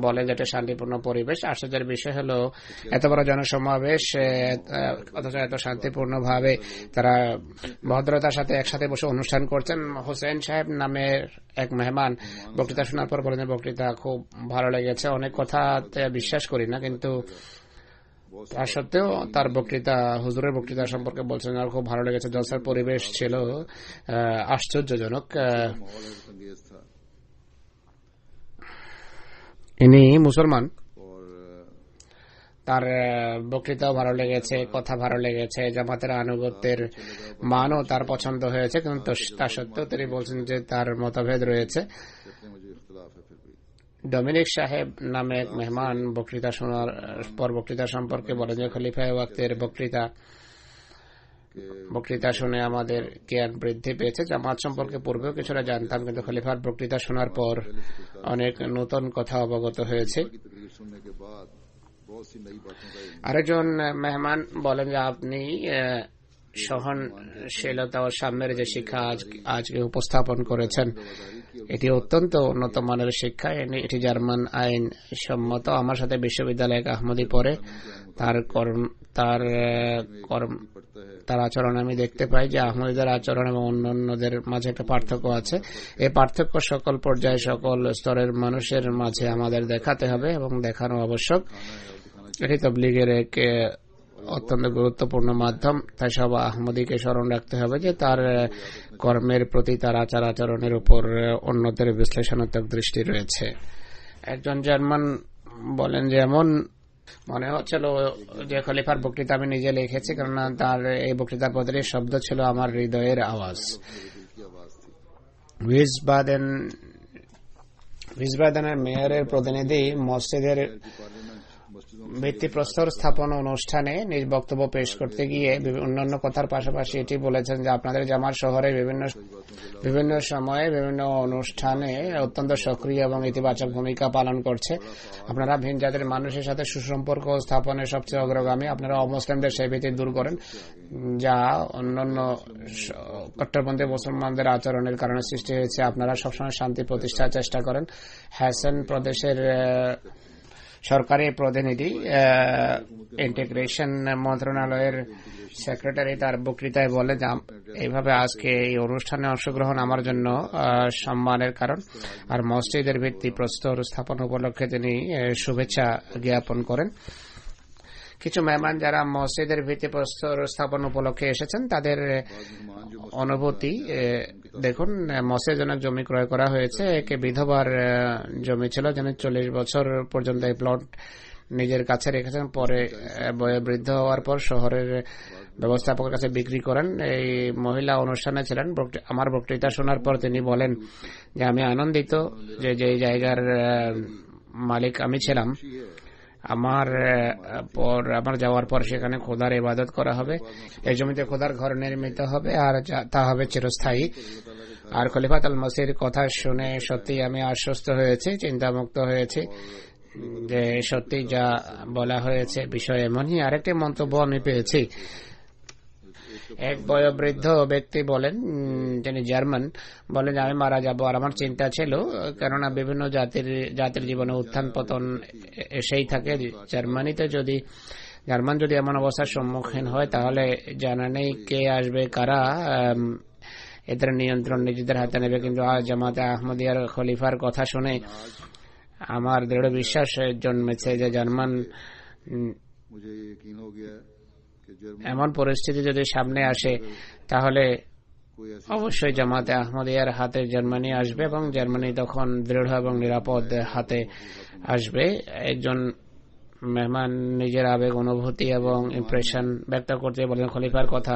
বলেন যে এটা শান্তিপূর্ণ পরিবেশ। আশ্চর্যের বিষয় হলো এত বড় জনসমাবেশ অথচ এত শান্তিপূর্ণভাবে তারা ভদ্রতার সাথে একসাথে বসে অনুষ্ঠান করছেন। হোসেন সাহেব নামের এক মেহমান বক্তৃতা শোনার পর বলেন বক্তৃতা খুব ভালো লেগেছে। অনেক কথাতে বিশ্বাস করি না, কিন্তু তা সত্ত্বেও তার বক্তৃতা, হুজুরের বক্তৃতা সম্পর্কে বলছেন আর খুব ভালো লেগেছে। জলসার পরিবেশ ছিল আশ্চর্যজনক। ইনি মুসলমান, তার বক্তৃতাও ভালো লেগেছে, কথা ভালো লেগেছে, জামাতের আনুগত্যের মানও তার পছন্দ হয়েছে, কিন্তু তা সত্ত্বেও তিনি বলছেন যে তার মতভেদ রয়েছে। ডমিনিক সাহেব নামে এক মেহমান বক্তৃতা শোনার পর বক্তৃতা সম্পর্কে বলেন যে খলিফা ওয়াক্তের বক্তৃতা শুনে আমাদের জ্ঞান বৃদ্ধি পেয়েছে। জামাত সম্পর্কে পূর্বেও কিছুটা জানতাম, কিন্তু খলিফার বক্তৃতা শোনার পর অনেক নতুন কথা অবগত হয়েছে। আরেকজন মেহমান বলেন যে আপনি সহনশীলতা ও সাম্যের যে শিক্ষা আজকে উপস্থাপন করেছেন এটি অত্যন্ত উন্নত মানের শিক্ষা। এটি জার্মান আইন সম্মত। আমার সাথে বিশ্ববিদ্যালয়ে আহমদী পড়ে, তার আচরণ আমি দেখতে পাই যে আহমদীদের আচরণ এবং অন্যান্যদের মাঝে একটা পার্থক্য আছে। এই পার্থক্য সকল পর্যায়ে সকল স্তরের মানুষের মাঝে আমাদের দেখাতে হবে এবং দেখানো আবশ্যক। এটি তাবলীগের এক অত্যন্ত গুরুত্বপূর্ণ মাধ্যম। তাই সব আহমদীকে স্মরণ রাখতে হবে যে তার কর্মের প্রতি, তার আচার আচরণের উপর অন্যদের বিশ্লেষণাত্মক দৃষ্টি রয়েছে। একজন জার্মান বলেন যে এমন মনে হচ্ছিল যে খলিফার বক্তৃতা আমি নিজে লিখেছি, কারণ তার এই বক্তৃতার প্রতিটি শব্দ ছিল আমার হৃদয়ের আওয়াজ। উইসবাদেনের মেয়রের প্রতিনিধি মসজিদের ভিত্তিপ্রস্তর স্থাপন অনুষ্ঠানে নিজ বক্তব্য পেশ করতে গিয়ে অন্যান্য কথার পাশাপাশি এটি বলেছেন যে আপনাদের জামাত শহরে বিভিন্ন সময়ে বিভিন্ন অনুষ্ঠানে অত্যন্ত সক্রিয় এবং ইতিবাচক ভূমিকা পালন করছে। আপনারা ভিন জাতির মানুষের সাথে সুসম্পর্ক স্থাপনের সবচেয়ে অগ্রগামী। আপনারা অমুসলিমদের সেই ভীতি দূর করেন যা অন্যান্য কট্টরপন্থী মুসলমানদের আচরণের কারণে সৃষ্টি হয়েছে। আপনারা সবসময় শান্তি প্রতিষ্ঠার চেষ্টা করেন। হ্যাসেন প্রদেশের সরকারি প্রতিনিধি ইন্টিগ্রেশন মন্ত্রণালয়ের সেক্রেটারি তার বক্তৃতায় বলে যে এইভাবে আজকে এই অনুষ্ঠানে অংশগ্রহণ আমার জন্য সম্মানের কারণ। আর মসজিদের ভিত্তিপ্রস্তর স্থাপন উপলক্ষে তিনি শুভেচ্ছা জ্ঞাপন করেন। কিছু মেহমান যারা মসজিদের ভিত্তিপ্রস্তর স্থাপন উপলক্ষে এসেছেন তাদের অনুভূতি দেখুন। মসজিদের জন্য জমি ক্রয় করা হয়েছে। একে বিধবার জমি ছিল, যিনি 40 বছর পর্যন্ত এই প্লট নিজের কাছে রেখেছেন। পরে বয়োবৃদ্ধ হওয়ার পর শহরের ব্যবস্থাপকের কাছে বিক্রি করেন। এই মহিলা অনুষ্ঠানে ছিলেন। আমার বক্তৃতা শোনার পর তিনি বলেন যে আমি আনন্দিত যে যেই জায়গার মালিক আমি ছিলাম, আমার যাওয়ার পর সেখানে খোদার ইবাদত করা হবে। এই জমিতে খোদার ঘর নির্মিত হবে আর তা হবে চিরস্থায়ী। আর খলিফাতুল মসির কথা শুনে সত্যি আমি আশ্বস্ত হয়েছি, চিন্তামুক্ত হয়েছি যে সত্যি যা বলা হয়েছে বিষয় এমনই। আরেকটি মন্তব্য আমি পেয়েছি। এক বয়োবৃদ্ধ ব্যক্তি বলেন, যিনি জার্মান, বলেন যে আমি মারা যাব। আর আমার চিন্তা ছিল, কেননা বিভিন্ন জাতির জীবনে উত্থান পতন এসেই থাকে। জার্মান যদি এমন অবস্থার সম্মুখীন হয় তাহলে জানা নেই কে আসবে, কারা এদের নিয়ন্ত্রণ নিজেদের হাতে নেবে। কিন্তু আজ জামাতে আহমদিয়ার খলিফার কথা শুনে আমার দৃঢ় বিশ্বাস জন্মেছে যে জার্মান এমন পরিস্থিতি যদি সামনে আসে তাহলে অবশ্যই জামাতে আহমদিয়ার হাতে জার্মানি আসবে এবং জার্মানি তখন দৃঢ় এবং নিরাপদ হাতে আসবে। একজন মেহমান নিজের আবেগ, অনুভূতি এবং ইমপ্রেশন ব্যক্ত করতে বলেন খলিফার কথা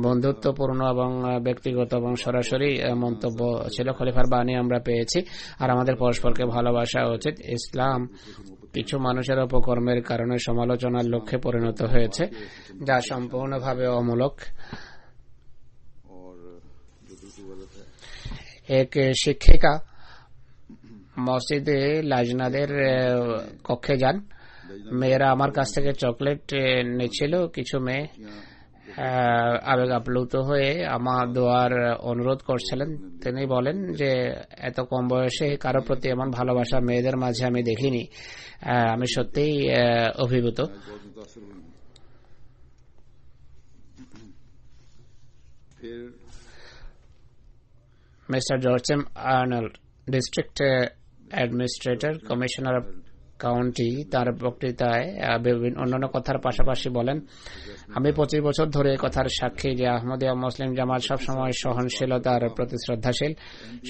বন্ধুত্বপূর্ণ এবং ব্যক্তিগত এবং সরাসরি মন্তব্য ছিল। খলিফার বাণী আমরা পেয়েছি আর আমাদের পরস্পরকে ভালোবাসা উচিত। ইসলাম কিছু মানুষের অপকর্মের কারণে সমালোচনার লক্ষ্যে পরিণত হয়েছে, যা সম্পূর্ণভাবে অমূলক। এক শিক্ষিকা মসজিদে লাজনাদের কক্ষে যান। মেয়েরা আমার কাছ থেকে চকলেট নিচ্ছিল। কিছু মেয়ে আবেগ আপ্লুত হয়ে আমার দোয়ার অনুরোধ করছিলেন। তিনি বলেন যে এত কম বয়সে কারো প্রতি এমন ভালোবাসা মেয়েদের মাঝে আমি দেখিনি। আমি সত্যিই অভিভূত। Mister George M Arnold, district administrator, commissioner of county, তার বক্তৃতায় অন্যান্য কথার পাশাপাশি বলেন, আমি 25 বছর ধরে কথার সাক্ষী যে আহমদিয়া মুসলিম জামাত সবসময় সহনশীলতার প্রতি শ্রদ্ধাশীল।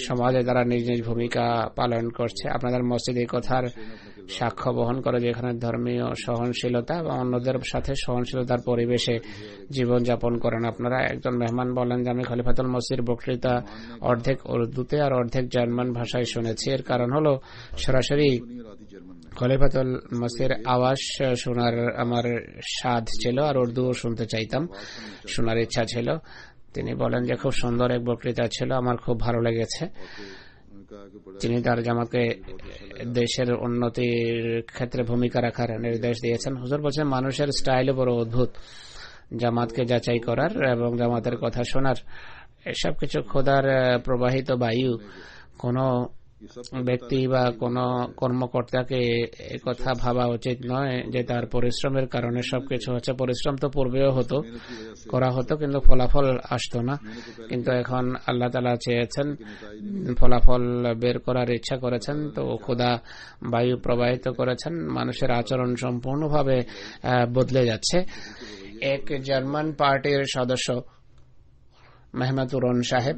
সমাজে তারা নিজ নিজ ভূমিকা পালন করছে। আপনাদের মসজিদ এই কথার সাক্ষ্য বহন করে, যেখানে ধর্মীয় সহনশীলতা এবং অন্যদের সাথে সহনশীলতার পরিবেশে জীবনযাপন করেন আপনারা। একজন মেহমান বলেন যে আমি খলিফাতুল মসির বক্তৃতা অর্ধেক উর্দুতে আর অর্ধেক জার্মান ভাষায় শুনেছি। এর কারণ হলো সরাসরি খলিফাতুল মসির আওয়াজ শোনার আমার স্বাদ ছিল আর উর্দু শুনতে চাইতাম, শোনার ইচ্ছা ছিল। তিনি বলেন যে খুব সুন্দর এক বক্তৃতা ছিল, আমার খুব ভালো লেগেছে। তিনি তার জামাতকে দেশের উন্নতির ক্ষেত্রে ভূমিকা রাখার নির্দেশ দিয়েছেন। হুজুর বলছেন মানুষের স্টাইল বড় অদ্ভুত, জামাতকে যাচাই করার এবং জামাতের কথা শোনার। এসব কিছু খোদার প্রবাহিত বায়ু। কোন ব্যক্তি বা কোনো কর্মকর্তাকে কথা ভাবা উচিত নয় যে তার পরিশ্রমের কারণে সবকিছু হচ্ছে। পরিশ্রম তো পূর্বেও হতো, করা হতো, কিন্তু ফলাফল আসতো না। কিন্তু এখন আল্লাহ তাআলা চেয়েছেন, ফলাফল বের করার ইচ্ছা করেছেন, তো খোদা বায়ু প্রবাহিত করেছেন, মানুষের আচরণ সম্পূর্ণভাবে বদলে যাচ্ছে। এক জার্মান পার্টির সদস্য মেহমদ তুরন সাহেব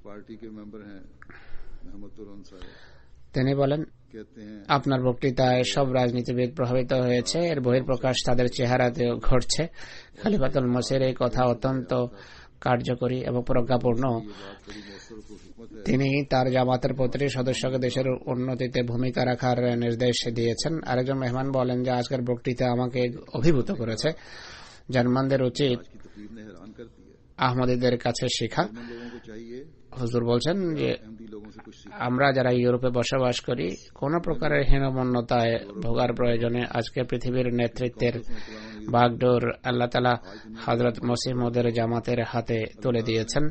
पार्टी के मेंबर हैं मोहम्मद तुरन साहब, তিনি বলেন, कहते हैं আপনার বক্তৃতায় সব রাজনীতিবিদ প্রভাবিত হয়েছে, এর বহিঃপ্রকাশ তাদের চেহারাতেও ঘটছে। খলিফাতুল মসির এই কথা অত্যন্ত কার্যকরী এবং প্রজ্ঞাপূর্ণ। তিনি তার জামাতের প্রতিটি সদস্যকে দেশের উন্নতিতে ভূমিকা রাখার নির্দেশ দিয়েছেন। আরেকজন মেহমান বলেন যে আজকের বক্তৃতা আমাকে অভিভূত করেছে। জার্মানদের উচিত की तकरीर ने हैरान कर दिया। আহমদীদের কাছে শেখা। लोगों को चाहिए হুজুর বলছেন যে अहमदी लोगों से कुछ सीखना। আমরা যারা ইউরোপে বসবাস করি, কোন প্রকারের হীনমন্যতায় ভোগার প্রয়োজনে আজকে পৃথিবীর নেতৃত্বের বাগডোর আল্লাহ তাআলা হযরত মসিহ মওউদের জামাতের হাতে তুলে দিয়েছেন।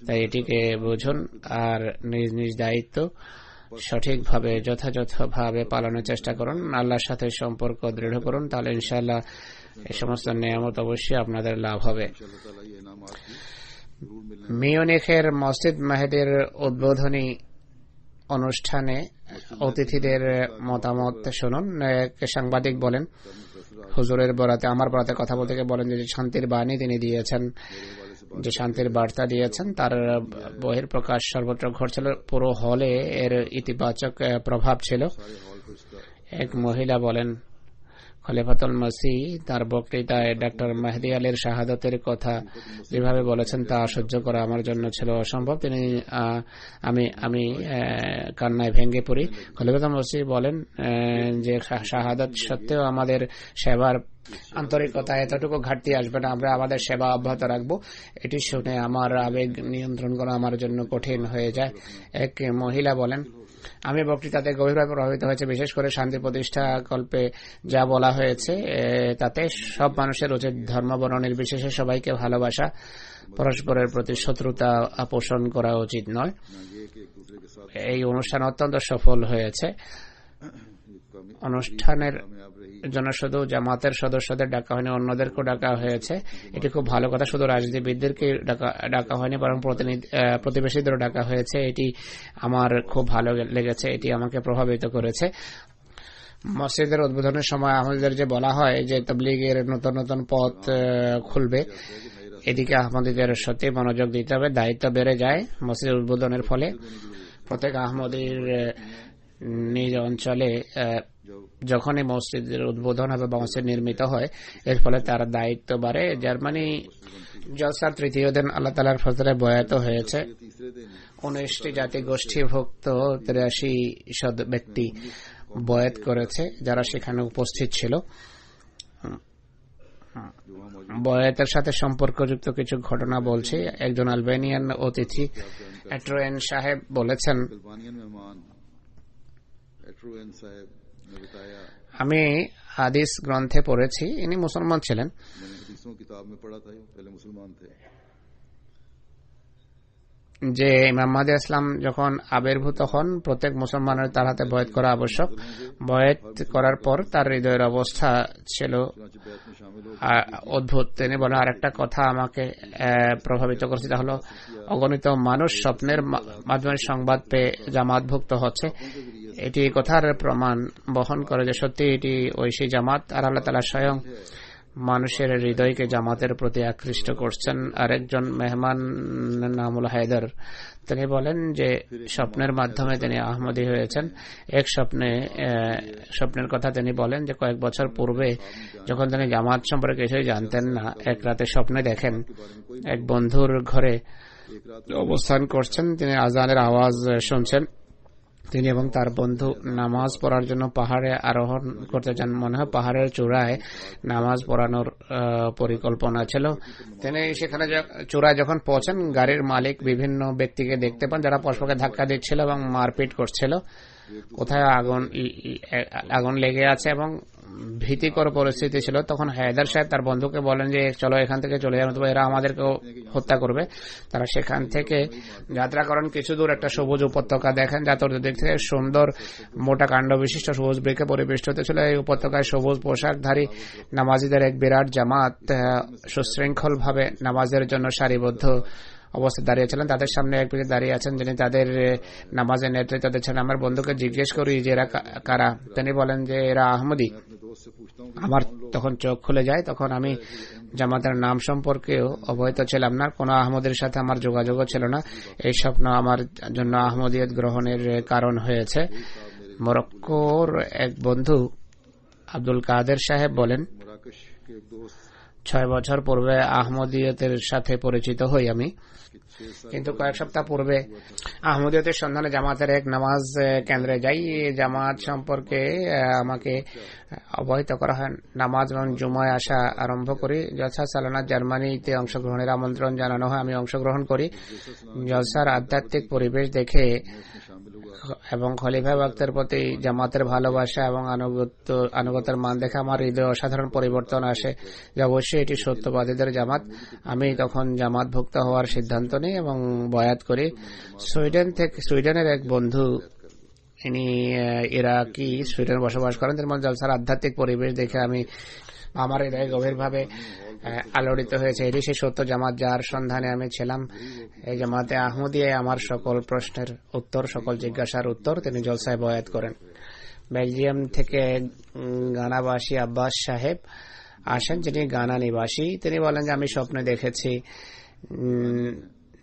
তাই এটিকে বুঝুন আর নিজ নিজ দায়িত্ব সঠিকভাবে যথাযথভাবে পালনের চেষ্টা করুন। আল্লাহর সাথে সম্পর্ক দৃঢ় করুন, তাহলে ইনশাআল্লাহ এই সমস্ত নিয়ামত অবশ্যই আপনাদের লাভ হবে। अल्लाह ताला ये इनामात की जरूर मिलने মিউনিখের মসজিদ মেহেদির উদ্বোধনী অনুষ্ঠানে অতিথিদের মতামত শুনুন। এক সাংবাদিক বলেন, হুজুরের বরাতে, আমার বরাতে কথা বলতে গিয়ে বলেন যে শান্তির বাণী তিনি দিয়েছেন, যে শান্তির বার্তা দিয়েছেন, তার বহিঃপ্রকাশ সর্বত্র ঘটছিল। পুরো হলে এর ইতিবাচক প্রভাব ছিল। এক মহিলা বলেন, খলিফাতুল মসিহ তার বক্তৃতায় ডক্টর মেহেদী আলীর শাহাদাতের কথা যেভাবে বলেছেন তা সহ্য করা আমার জন্য ছিল অসম্ভব। তিনি আমি কান্নায় ভেঙে পড়ি। খলিফাতুল মসিহ বলেন যে শাহাদাত সত্ত্বেও আমাদের সেবার আন্তরিকতা এতটুকু ঘাটতি আসবে না, আমরা আমাদের সেবা অব্যাহত রাখবো। এটি শুনে আমার আবেগ নিয়ন্ত্রণ করা আমার জন্য কঠিন হয়ে যায়। এক মহিলা বলেন, আমি বক্তৃতাতে গভীরভাবে প্রভাবিত হয়েছে, বিশেষ করে শান্তি প্রতিষ্ঠা কল্পে যা বলা হয়েছে তাতে সব মানুষের উচিত ধর্ম বর্ণ নির্বিশেষে সবাইকে ভালোবাসা, পরস্পরের প্রতি শত্রুতা পোষণ করা উচিত নয়। এই অনুষ্ঠান অত্যন্ত সফল হয়েছে। অনুষ্ঠানের জন্য শুধু জামাতের সদস্যদের ডাকা হয়নি, অন্যদেরকেও ডাকা হয়েছে। এটি খুব ভালো কথা। শুধু রাজনীতিবিদদেরকে ডাকা হয়নি, বরং প্রতিবেশীদেরও ডাকা হয়েছে। এটি আমার খুব ভালো লেগেছে, এটি আমাকে প্রভাবিত করেছে। মসজিদের উদ্বোধনের সময় আমাদের যে বলা হয় যে তাবলীগের নতুন নতুন পথ খুলবে, এদিকে আহমদীদের সত্যি মনোযোগ দিতে হবে। দায়িত্ব বেড়ে যায় মসজিদ উদ্বোধনের ফলে। প্রত্যেক আহমদীর নিজ অঞ্চলে যখনই মসজিদের উদ্বোধন হবে বা মসজিদ নির্মিত হয়, এর ফলে তার দায়িত্ব বাড়ে। জার্মানি জলসার তৃতীয় দিন আল্লাহ তাআলার ফজলে বয়াত হয়েছে। 19টি জাতি গোষ্ঠীভুক্ত 83 ব্যক্তি বয়াত করেছে, যারা সেখানে উপস্থিত ছিল। বয়াতের সাথে সম্পর্কযুক্ত কিছু ঘটনা বলছি। একজন আলবেনিয়ান অতিথি এট্রোয়েন সাহেব বলেছেন, আমি হাদিস গ্রন্থে পড়েছি, ইনি মুসলমান ছিলেন, যে ইমাম মাহদী ইসলাম যখন আবির্ভূত হন প্রত্যেক মুসলমানের তার হাতে বয়াত করা আবশ্যক। বয়াত করার পর তার হৃদয়ের অবস্থা ছিল অদ্ভুত। তিনি বলেন, আরেকটা কথা আমাকে প্রভাবিত করেছে, তা হলো অগণিত মানুষ স্বপ্নের মাধ্যমে সংবাদ পেয়ে জামাতভুক্ত হচ্ছে। এটি কথার প্রমাণ বহন করে যে সত্যি এটি ঐশী জামাত, আর আল্লাহ তাআলা স্বয়ং মানুষের হৃদয়কে জামাতের প্রতি আকৃষ্ট করছেন। আরেকজন মেহমান নামুল হায়দার, তিনি বলেন যে স্বপ্নের মাধ্যমে তিনি আহমদী হয়েছেন। এক স্বপ্নের কথা তিনি বলেন যে কয়েক বছর পূর্বে যখন তিনি জামাত সম্পর্কে কিছুই জানতেন না, এক রাতে স্বপ্নে দেখেন এক বন্ধুর ঘরে অবস্থান করছেন, তিনি আজানের আওয়াজ শুনছেন। তিনি এবং তার বন্ধু নামাজ পড়ার জন্য পাহাড়ে আরোহণ করতে চান। মনে হয় পাহাড়ের চূড়ায় নামাজ পড়ানোর পরিকল্পনা ছিল। তিনি সেখানে চূড়ায় যখন পৌঁছেন, গাড়ির মালিক বিভিন্ন ব্যক্তিকে দেখতে পান যারা পরস্পরকে ধাক্কা দিচ্ছিল এবং মারপিট করছিল। কোথায় আগুন লেগে আছে এবং ভীতিকর পরিস্থিতি ছিল। তখন হায়দার সাহেব তার বন্ধুকে বলেন যে চলো এখান থেকে চলে যাবো, তবে এরা আমাদেরকেও হত্যা করবে। তারা সেখান থেকে যাত্রা করেন, কিছু দূর একটা সবুজ উপত্যকা দেখেন, যা চতুর্দিক থেকে সুন্দর মোটা কাণ্ড বিশিষ্ট সবুজ বৃক্ষে পরিবেষ্টিত ছিল। এই উপত্যকায় সবুজ পোশাকধারী নামাজিদের এক বিরাট জামাত সুশৃঙ্খল ভাবে নামাজের জন্য সারিবদ্ধ অবস্থায় দাঁড়িয়েছিলেন। তাদের সামনে এক ব্যক্তি দাঁড়িয়ে আছেন যিনি তাদের নামাজের নেতৃত্ব দিচ্ছেন। আমার বন্ধুকে জিজ্ঞেস করি যে এরা কারা। তিনি বলেন যে এরা আহমদী। আমার তখন চোখ খুলে যায়। তখন আমি জামাতের নাম সম্পর্কেও অবহিত ছিলাম না, কোনো আহমদের সাথে আমার যোগাযোগও ছিল না। এই স্বপ্ন আমার জন্য আহমদিয়ত গ্রহণের কারণ হয়েছে। মরক্কোর এক বন্ধু আব্দুল কাদের সাহেব বলেন, 6 বছর পূর্বে আহমদিয়তের সাথে পরিচিত হই আমি, কিন্তু কয়েক সপ্তাহ পূর্বে আহমদিয়তের সন্ধানে জামাতের এক নামাজ কেন্দ্রে যাই। জামাত সম্পর্কে আমাকে অবহিত করা হয়। নামাজ এবং জুমায় আসা আরম্ভ করি। জলসা সালানা জার্মানিতে অংশগ্রহণের আমন্ত্রণ জানানো হয়, আমি অংশগ্রহণ করি। জলসার আধ্যাত্মিক পরিবেশ দেখে এবং খলিফা বক্তের প্রতি জামাতের ভালোবাসা এবং আনুগত্যের মান দেখে আমার হৃদয়ে অসাধারণ পরিবর্তন আসে, যে অবশ্যই এটি সত্যবাদীদের জামাত। আমি তখন জামাতভুক্ত হওয়ার সিদ্ধান্ত নিই এবং বয়াত করি। সুইডেনের এক বন্ধু, ইনি ইরাকি, সুইডেন বসবাস করেন। তার মধ্যে জলসার আধ্যাত্মিক পরিবেশ দেখে আমার হৃদয়ে গভীরভাবে আলোড়িত হয়েছে। এটি সেই সত্য জামাত যার সন্ধানে আমি ছিলাম। এই জামাতে আহমদিয়ায় আমার সকল প্রশ্নের উত্তর, সকল জিজ্ঞাসার উত্তর তিনি জলসায় বয়াত করেন। বেলজিয়াম থেকে গানাবাসী আব্বাস সাহেব আসেন, যিনি গানা নিবাসী। তিনি বলেন যে আমি স্বপ্নে দেখেছি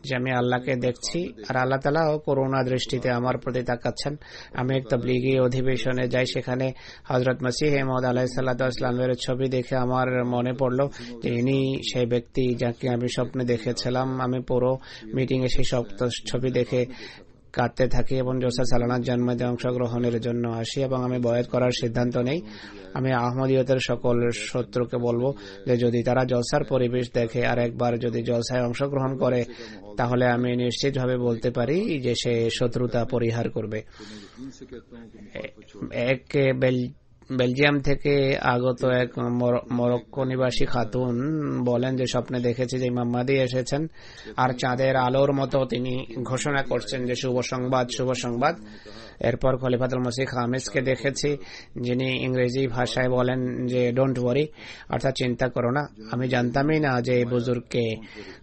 যে আমি আল্লাহকে দেখছি আর আল্লাহ তাআলাও করুণা দৃষ্টিতে আমার প্রতি তাকাচ্ছেন। আমি এক তাবলীগী অধিবেশনে যাই, সেখানে হযরত মসিহ মাউদ আলাইহিস সালাতু ওয়াস সালামের ছবি দেখে আমার মনে পড়ল যে ইনি সেই ব্যক্তি যাকে আমি স্বপ্নে দেখেছিলাম। আমি পুরো মিটিং এ সেই ছবি দেখে কাঁদতে থাকি এবং জলসা সালানার জন্মদিনে অংশগ্রহণের জন্য আসি এবং আমি বয়াত করার সিদ্ধান্ত নেই। আমি আহমদিয়তের সকল শত্রুকে বলবো যে যদি তারা জলসার পরিবেশ দেখে আর একবার যদি জলসায় অংশগ্রহণ করে, তাহলে আমি নিশ্চিতভাবে বলতে পারি যে সে শত্রুতা পরিহার করবে। এক বেলজিয়াম থেকে আগত এক মরক্কো নিবাসী খাতুন বলেন যে স্বপ্নে দেখেছি যে ইমাম মাহদী এসেছেন আর চাঁদের আলোর মতো তিনি ঘোষণা করছেন যে শুভ সংবাদ, শুভ সংবাদ। এরপর খলিফাতুল মসিহ খামিসকে দেখেছি, যিনি ইংরেজি ভাষায় বলেন যে ডোন্ট ওয়ারি, অর্থাৎ চিন্তা করো না। আমি জানতামই না যে এই বুজুর্গকে।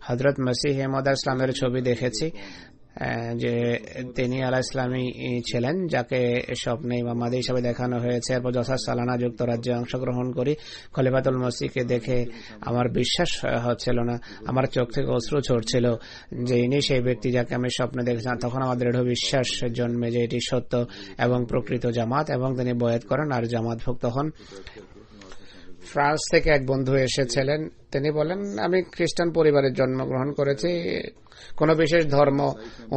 হযরত মসিহ মাউদ আলাইহিস সালামের ছবি দেখেছি যে তিনি আলাইহিস সালামই ছিলেন, যাকে স্বপ্নে ইমাম মাহদী হিসেবে দেখানো হয়েছে। এরপর জলসা সালানা যুক্তরাজ্যে অংশগ্রহণ করি। খলিফাতুল মসিহকে দেখে আমার বিশ্বাস হচ্ছিল না, আমার চোখ থেকে অশ্রু ঝরছিল যে ইনি সেই ব্যক্তি যাকে আমি স্বপ্নে দেখেছিলাম। তখন আমার দৃঢ় বিশ্বাস জন্মে যে এটি সত্য এবং প্রকৃত জামাত, এবং তিনি বয়াত করেন আর জামাতভুক্ত হন। ফ্রান্স থেকে এক বন্ধু এসেছিলেন, তিনি বলেন আমি খ্রিস্টান পরিবারে জন্মগ্রহণ করেছি, কোন বিশেষ ধর্ম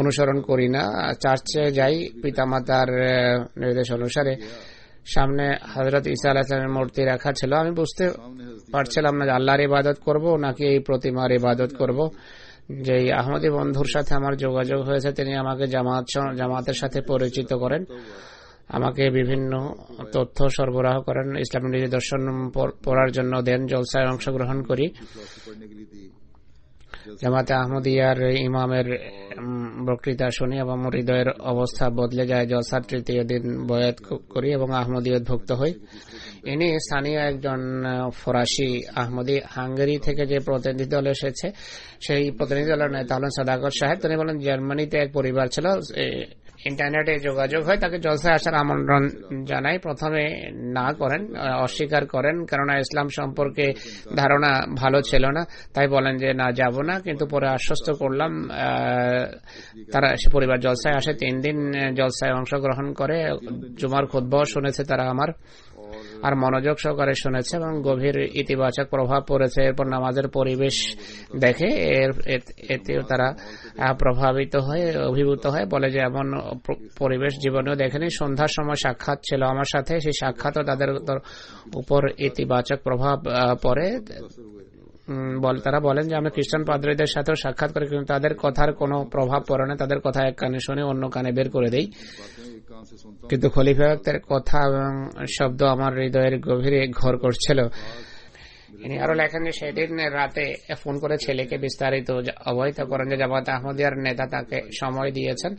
অনুসরণ করি না, চার্চে যাই পিতামাতার নির্দেশ অনুসারে। সামনে হযরত ঈসা আলাইহিস সালামের মূর্তি রাখা ছিল। আমি বুঝতে পারছিলাম না যে আল্লাহর ইবাদত করব নাকি এই প্রতিমার ইবাদত করব। যে আহমদী বন্ধুর সাথে আমার যোগাযোগ হয়েছে, তিনি আমাকে জামাতের সাথে পরিচিত করেন, আমাকে বিভিন্ন তথ্য সরবরাহ করেন, ইসলামের নিজের দর্শন পড়ার জন্য দেন। জলসায় অংশগ্রহণ করি। জামাতে আহমদিয়ার ইমামের বক্তৃতা শুনি এবং হৃদয়ের অবস্থা বদলে যায়। জলসার তৃতীয় দিন বয়াত করি এবং আহমদিয়ত ভুক্ত হই। ইনি স্থানীয় একজন ফরাসি আহমদী। হাঙ্গেরি থেকে যে প্রতিনিধি দল এসেছে, সেই প্রতিনিধি দলের নেতা হলেন সাদাকত সাহেব। তিনি বলেন জার্মানিতে এক পরিবার ছিল, ইন্টারনেটে যোগাযোগ হয়, তাকে জলসায় আসার আমন্ত্রণ জানাই। প্রথমে না করেন, অস্বীকার করেন, কেননা ইসলাম সম্পর্কে ধারণা ভালো ছিল না, তাই বলেন যে না যাব না। কিন্তু পরে আশ্বস্ত করলাম। তারা সে পরিবার জলসায় আসে, 3 দিন জলসায় অংশগ্রহণ করে। জুমার খুতবাও শুনেছে তারা আমার, আর মনোযোগ সহকারে শুনেছে এবং গভীর ইতিবাচক প্রভাব পড়েছে। এরপর নামাজের পরিবেশ দেখে এতেও তারা প্রভাবিত হয়ে অভিভূত হয়, বলে যে এমন পরিবেশ জীবনেও দেখেনি। সন্ধ্যার সময় সাক্ষাৎ ছিল আমার সাথে, সেই সাক্ষাৎও তাদের উপর ইতিবাচক প্রভাব পড়ে। তারা বলেন যে আমি খ্রিস্টান পাদ্রীদের সাথেও সাক্ষাৎ করি, কিন্তু তাদের কথার কোনো প্রভাব পড়ে না। তাদের কথা এক কানে শুনে অন্য কানে বের করে দেই। कान से सुनता हूँ কিন্তু খলিফাতের কথা এবং শব্দ আমার হৃদয়ের গভীরে ঘর করছিল। ইনি আরো লেখেন যে সেদিন রাতে ফোন করে ছেলেকে বিস্তারিত অবহিত করেন যে জামাত আহমদিয়ার নেতা তাকে সময় দিয়েছেন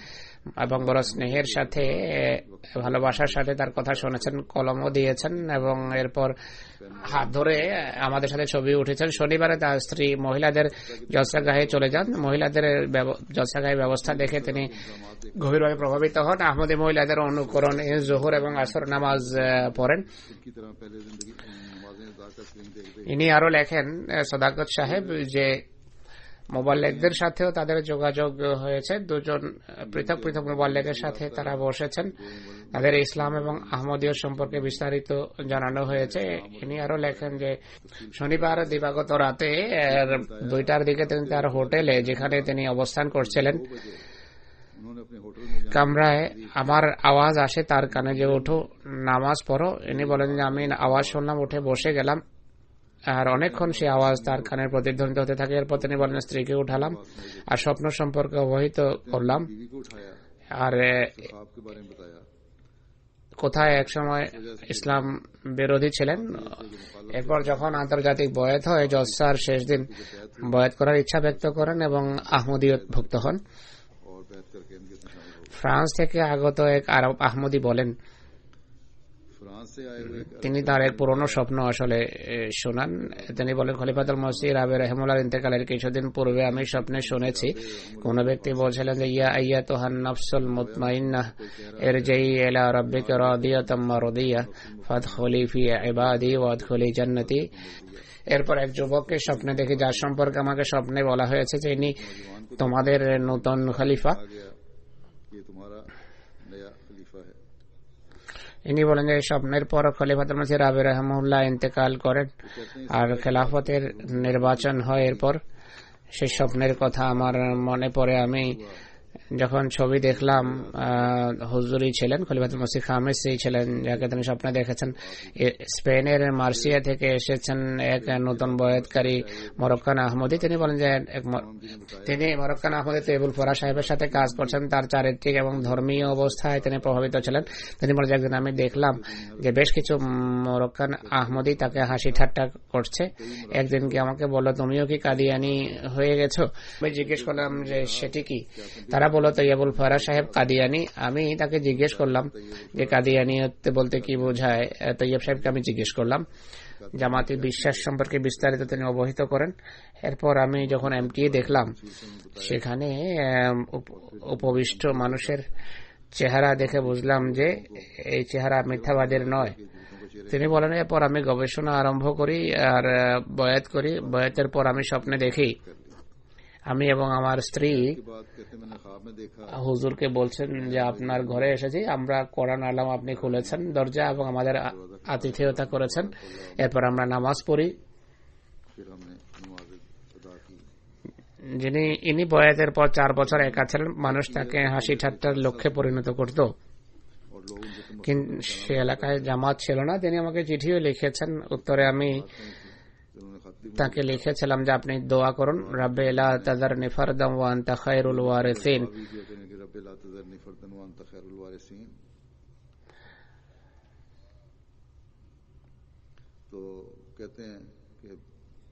এবং বড় স্নেহের সাথে ভালোবাসার সাথে তার কথা শুনেছেন, কলমও দিয়েছেন এবং এরপর হাত ধরে আমাদের সাথে ছবি উঠেছেন। শনিবারে তার স্ত্রী মহিলাদের জলসাগাহে চলে যান। মহিলাদের জলসাগাহের ব্যবস্থা দেখে তিনি গভীরভাবে প্রভাবিত হন। আহমদী মহিলাদের অনুকরণে জোহর এবং আসর নামাজ পড়েন। की तरह पहले जिंदगी नमाजें अदा कर फिल्म देखते ইনি আরো লেখেন সদাকত সাহেব যে মোবাল্লেকদের সাথেও তাদের যোগাযোগ হয়েছে। দুজন পৃথক পৃথক মোবাল্লেকের সাথে তারা বসেছেন, তাদের ইসলাম এবং আহমদীয় সম্পর্কে বিস্তারিত জানানো হয়েছে। ইনি আরো লেখেন যে শনিবার দিবাগত রাতে 2টার দিকে তিনি তার হোটেলে, যেখানে তিনি অবস্থান করছিলেন, उन्होंने अपने होटल में কামরায় আমার আওয়াজ আসে তার কানে যে ওঠো নামাজ পড়ো। ইনি বলেন যে আমি আওয়াজ শুনলাম, উঠে বসে গেলাম আর অনেকক্ষণ সেই আওয়াজ তার কানের প্রতিধ্বনিত হতে থাকে। এরপর তিনি বলেন স্ত্রীকে উঠালাম আর স্বপ্ন সম্পর্কে অবহিত করলাম बीवी को उठाया, আর ख्वाब के बारे में बताया। কোথায় একসময় ইসলাম বিরোধী ছিলেন। এরপর যখন আন্তর্জাতিক বয়াত হয়, জলসার শেষ দিন বয়াত করার ইচ্ছা ব্যক্ত করেন এবং আহমদীয়ত ভুক্ত হন। और बैठ करके इनके साथ शामिल हो गए। ফ্রান্স থেকে আগত এক আরব আহমদী বলেন फ्रांस से आए हुए एक তিনি তার এক পুরনো স্বপ্ন আসলে শোনান। তিনি বলেন খলিফাতুল মসিহ রাবে রহমুল্লাহর ইন্তেকালের কিছুদিন পূর্বে আমি স্বপ্নে শুনেছি কোন ব্যক্তি বলছিলেন যে ইয়া আইয়াতুহান নাফসুল মুতমাইন্নাহ ইরজিই ইলা রাব্বিকা রাদিয়াতাম মারদিয়া ফাদখুলি ফি ইবাদি ওয়াদখুলি জান্নাতি। এরপর এক যুবককে স্বপ্নে দেখি, যার সম্পর্কে আমাকে স্বপ্নে বলা হয়েছে যে ইনি তোমাদের নতুন খলিফা। आ गया, ये तुम्हारा नया खलीफा है। ইনি বলেন যে স্বপ্নের পর খলিফাতুল মসিহ রাবে রহমুল্লাহ ইন্তেকাল করেন আর খেলাফতের নির্বাচন হয়। এরপর সেই স্বপ্নের কথা আমার মনে পড়ে। আমি যখন ছবি দেখলাম, হুজুরি ছিলেন, খলিফাতুল মসিহ খামেসি ছিলেন যাকে তিনি স্বপ্নে দেখেছেন। স্পেনের মার্সিয়া থেকে এসেছেন এক নতুন বয়াতকারী মরক্কান আহমদী। তিনি বলেন যে তিনি মরক্কান আহমদী তৈবুল ফরা সাহেবের সাথে কাজ করছেন। তার চারিত্রিক এবং ধর্মীয় অবস্থায় তিনি প্রভাবিত ছিলেন। তিনি বলেন যে একদিন আমি দেখলাম যে বেশ কিছু মরক্কান আহমদী তাকে হাসি ঠাট্টা করছে। একদিন কি আমাকে বলল, তুমিও কি কাদিয়ানি হয়ে গেছো? আমি জিজ্ঞেস করলাম যে সেটি কি। তারা বলল তৈবুল ফরা সাহেব কাদিয়ানি। আমি তাকে জিজ্ঞেস করলাম যে কাদিয়ানি বলতে কি বোঝায়। তৈয়ব সাহেবকে আমি জিজ্ঞেস করলাম। জামাতি বিশ্বাস সম্পর্কে বিস্তারিত তিনি অবহিত করেন। এরপর আমি যখন এমটিএ দেখলাম, সেখানে উপবিষ্ট মানুষের চেহারা দেখে বুঝলাম যে এই চেহারা মিথ্যাবাদের নয়। তিনি বলেন এরপর আমি গবেষণা আরম্ভ করি আর বয়াত করি। বয়াতের পর আমি স্বপ্নে দেখি আমি এবং আমার স্ত্রী बात कहते मैंने ख्वाब में देखा, হুজুরকে বলছেন যে আপনার ঘরে এসেছি, আমরা কোরআন আলাম, আপনি খুলেছেন দরজা এবং আমাদের আতিথেয়তা করেছেন। এরপর আমরা নামাজ পড়ি। फिर हमने नमाज अदा की। ইনি বয়াতের পর 4 বছর একা ছিলেন। মানুষ তাকে হাসি ঠাট্টার লক্ষ্যে পরিণত করত, और लोग उनसे तुम কিন্তু সে এলাকায় জামাত ছিল না। তিনি আমাকে চিঠিও লিখেছেন। উত্তরে আমি उन्होंने खत भी তাকে লিখেছিলাম যে আপনি দোয়া করুন, রাব্বে লা তাযারনি ফারদাম ওয়া আনতা খায়রুল ওয়ারিসিন। दिया कहने कि रब्बे ला तज़रनी फर्दन व अंत खैरुल वारिसीन। तो कहते हैं कि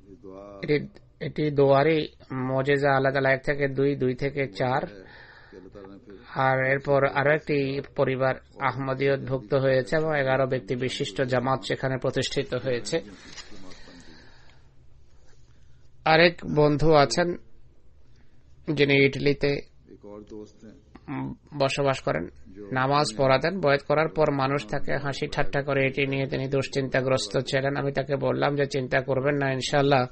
ये दुआ এটি দোয়ারই মুজিজা। আল্লাহ তাআলা 1 থেকে 2, 2 থেকে 4। है कि अल्लाह ताला ने फिर আর এরপর আরো একটি পরিবার আহমদীয়ত ভুক্ত হয়েছে এবং 11 ব্যক্তি বিশিষ্ট জামাত সেখানে প্রতিষ্ঠিত হয়েছে। আরেক বন্ধু আছেন যিনি ইটালিতে एक और दोस्त हैं বসবাস করেন। নামাজ পড়াতেন। বয়াত করার পর মানুষ তাকে হাসি ঠাট্টা করে। এটি নিয়ে তিনি দুশ্চিন্তাগ্রস্ত ছিলেন। আমি তাকে বললাম যে চিন্তা করবেন না, ইনশাআল্লাহ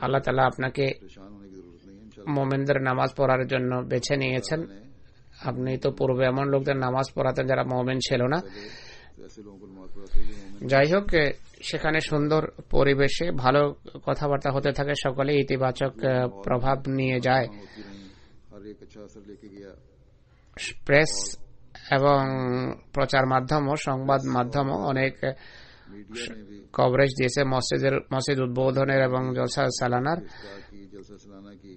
আল্লাহ তাআলা আপনাকে परेशान होने की जरूरत नहीं है इंशाल्लाह। মোমেনদের নামাজ পড়ার জন্য বেছে নিয়েছেন। আপনি তো পূর্বে এমন লোকদের নামাজ পড়াতেন যারা মোমেন ছিল না। तो ऐसे लोगों को नमाज पढ़ाते हुए मोमिन যাই হোক, সেখানে সুন্দর পরিবেশে ভালো কথাবার্তা হতে থাকে, সকলে ইতিবাচক প্রভাব নিয়ে যায়। होती रही, हर एक अच्छा असर लेके गया। প্রেস এবং প্রচার মাধ্যম ও সংবাদ মাধ্যমও অনেক मीडिया ने भी কভারেজ দিয়েছে মসজিদ উদ্বোধনের এবং জলসা সালানার। इफ्तार की, जलसा सालाना की।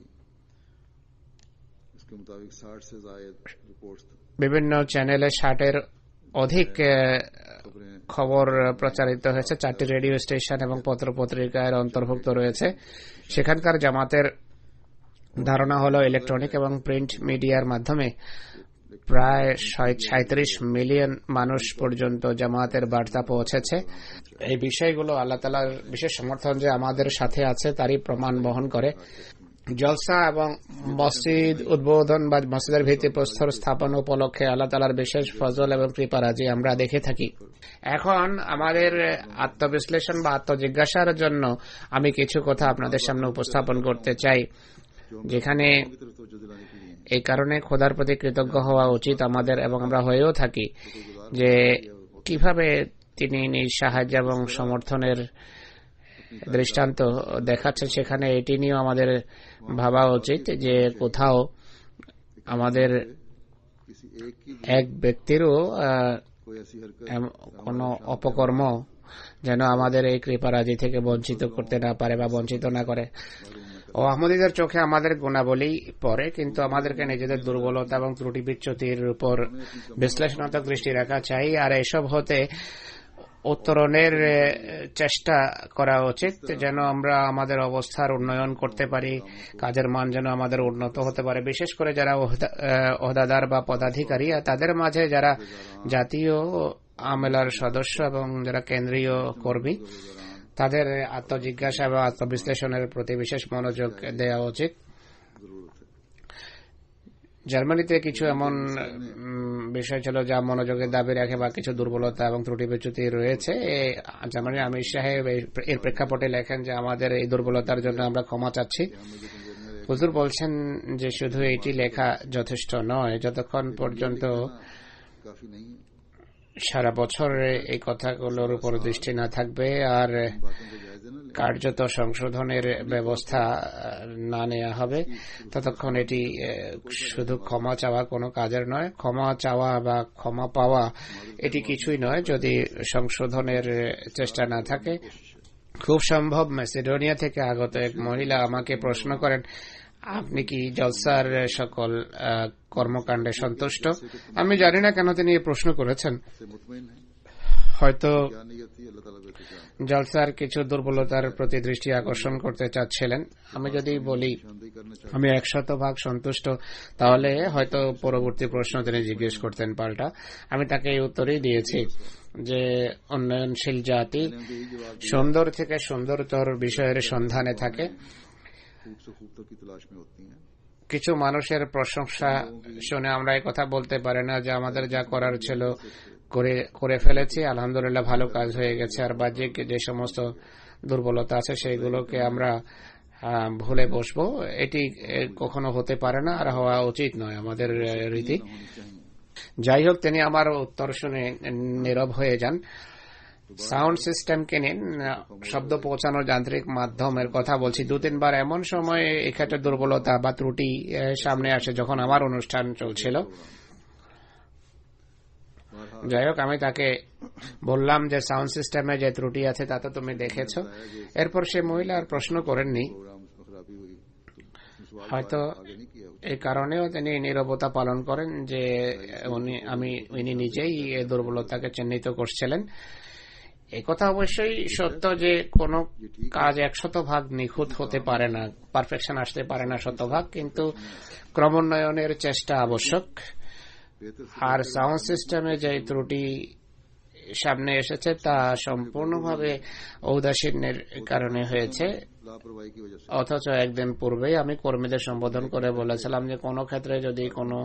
इसके मुताबिक 60 से ज्यादा रिपोर्ट्स বিভিন্ন চ্যানেলে 60-এর অধিক খবর প্রচারিত হয়েছে। 4টি রেডিও স্টেশন এবং পত্রপত্রিকার অন্তর্ভুক্ত রয়েছে। সেখানকার জামাতের ধারণা হলো ইলেকট্রনিক এবং প্রিন্ট মিডিয়ার মাধ্যমে প্রায় 37 মিলিয়ন মানুষ পর্যন্ত জামাতের বার্তা পৌঁছেছে। এই বিষয়গুলো আল্লাহ তাআলার বিশেষ সমর্থন যে আমাদের সাথে আছে তারই প্রমাণ বহন করে। জলসা এবং মসজিদ উদ্বোধন বা মসজিদের ভিত্তিপ্রস্তর স্থাপন উপলক্ষে আল্লাহ তাআলার বিশেষ ফজল এবং কৃপারাজি আমরা দেখে থাকি। এখন আমাদের আত্মবিশ্লেষণ বা আত্মজিজ্ঞাসার জন্য আমি কিছু কথা আপনাদের সামনে উপস্থাপন করতে চাই, যেখানে এই কারণে খোদার প্রতি কৃতজ্ঞ হওয়া উচিত আমাদের, এবং আমরা হয়েও থাকি, যে কিভাবে তিনি নিজ সাহায্য এবং সমর্থনের দৃষ্টান্ত দেখাচ্ছেন। সেখানে এটি নিয়েও আমাদের ভাবা উচিত যে কোথাও আমাদের এক ব্যক্তিরও কোনো অপকর্ম যেন আমাদের এই কৃপারাজি থেকে বঞ্চিত করতে না পারে বা বঞ্চিত না করে। ও আহমদীদের চোখে আমাদের গুণাবলী পড়ে, কিন্তু আমাদেরকে নিজেদের দুর্বলতা এবং ত্রুটি বিচ্যুতির উপর বিশ্লেষণাত্মক দৃষ্টি রাখা চাই, আর এসব হতে উত্তরণের চেষ্টা করা উচিত যেন আমরা আমাদের অবস্থার উন্নয়ন করতে পারি, কাজের মান যেন আমাদের উন্নত হতে পারে। বিশেষ করে যারা ওহদাদার বা পদাধিকারী, তাদের মাঝে যারা জাতীয় আমেলার সদস্য এবং যারা কেন্দ্রীয় কর্মী, তাদের আত্মজিজ্ঞাসা বা আত্মবিশ্লেষণের প্রতি বিশেষ মনোযোগ দেওয়া উচিত। জার্মানিতে কিছু এমন বিষয় ছিল যা মনোযোগের দাবি রাখে বা কিছু দুর্বলতা এবং ত্রুটি বিচ্যুতি রয়েছে। জার্মানির আমির সাহেব এর প্রেক্ষাপটে লেখেন যে আমাদের এই দুর্বলতার জন্য আমরা ক্ষমা চাচ্ছি। হুজুর বলছেন যে শুধু এটি লেখা যথেষ্ট নয়, যতক্ষণ পর্যন্ত সারা বছর এই কথাগুলোর উপর দৃষ্টি না থাকবে আর কার্যত সংশোধনের ব্যবস্থা না নেওয়া হবে, ততক্ষণ এটি শুধু ক্ষমা চাওয়া কোনো কাজের নয়। ক্ষমা চাওয়া বা ক্ষমা পাওয়া এটি কিছুই নয় যদি সংশোধনের চেষ্টা না থাকে। খুব সম্ভব ম্যাসিডোনিয়া থেকে আগত এক মহিলা আমাকে প্রশ্ন করেন, আপনি কি জলসার সকল কর্মকাণ্ডে সন্তুষ্ট? আমি জানি না কেন তিনি এই প্রশ্ন করেছেন। হয়তো জলসার কিছু দুর্বলতার প্রতি দৃষ্টি আকর্ষণ করতে চাচ্ছিলেন। আমি যদি বলি আমি 100% সন্তুষ্ট, তাহলে হয়তো পরবর্তী প্রশ্ন তিনি জিজ্ঞেস করতেন পাল্টা। আমি তাকে এই উত্তরই দিয়েছি যে উন্নয়নশীল জাতি সুন্দর থেকে সুন্দরতর বিষয়ের সন্ধানে থাকে। কিছু মানুষের প্রশংসা শুনে আমরা এই কথা বলতে পারি না যে আমাদের যা করার ছিল করে ফেলেছি, আলহামদুলিল্লাহ ভালো কাজ হয়ে গেছে, আর বাহ্যিক যে সমস্ত দুর্বলতা আছে সেইগুলোকে আমরা ভুলে বসবো। এটি কখনো হতে পারে না আর হওয়া উচিত নয় আমাদের রীতি। যাই হোক, তিনি আমার উত্তর শুনে নীরব হয়ে যান। সাউন্ড সিস্টেমকে নিন, শব্দ পৌঁছানোর যান্ত্রিক মাধ্যমের কথা বলছি। 2-3 বার এমন সময় এক্ষেত্রে দুর্বলতা বা ত্রুটি সামনে আসে যখন আমার অনুষ্ঠান চলছিল। যাই হোক, আমি তাকে বললাম যে সাউন্ড সিস্টেমে যে ত্রুটি আছে তা তো তুমি দেখেছো। এরপর সে মহিলা আর প্রশ্ন করেননি। হয়তো এই কারণেও তিনি নীরবতা পালন করেন যে উনি নিজেই এই দুর্বলতাকে চিহ্নিত করছিলেন। এই কথা অবশ্যই সত্য যে কোনো কাজ 100% নিখুঁত হতে পারে না, পারফেকশন আসতে পারে না 100%, কিন্তু ক্রমোন্নয়নের চেষ্টা আবশ্যক। আর সাউন্ড সিস্টেমে যে ত্রুটি সামনে এসেছে তা সম্পূর্ণভাবে ঔদাসীন্যের কারণে হয়েছে। অথচ একদিন পূর্বেই আমি কর্মীদের সম্বোধন করে বলেছিলাম যে কোনো ক্ষেত্রে যদি কোনো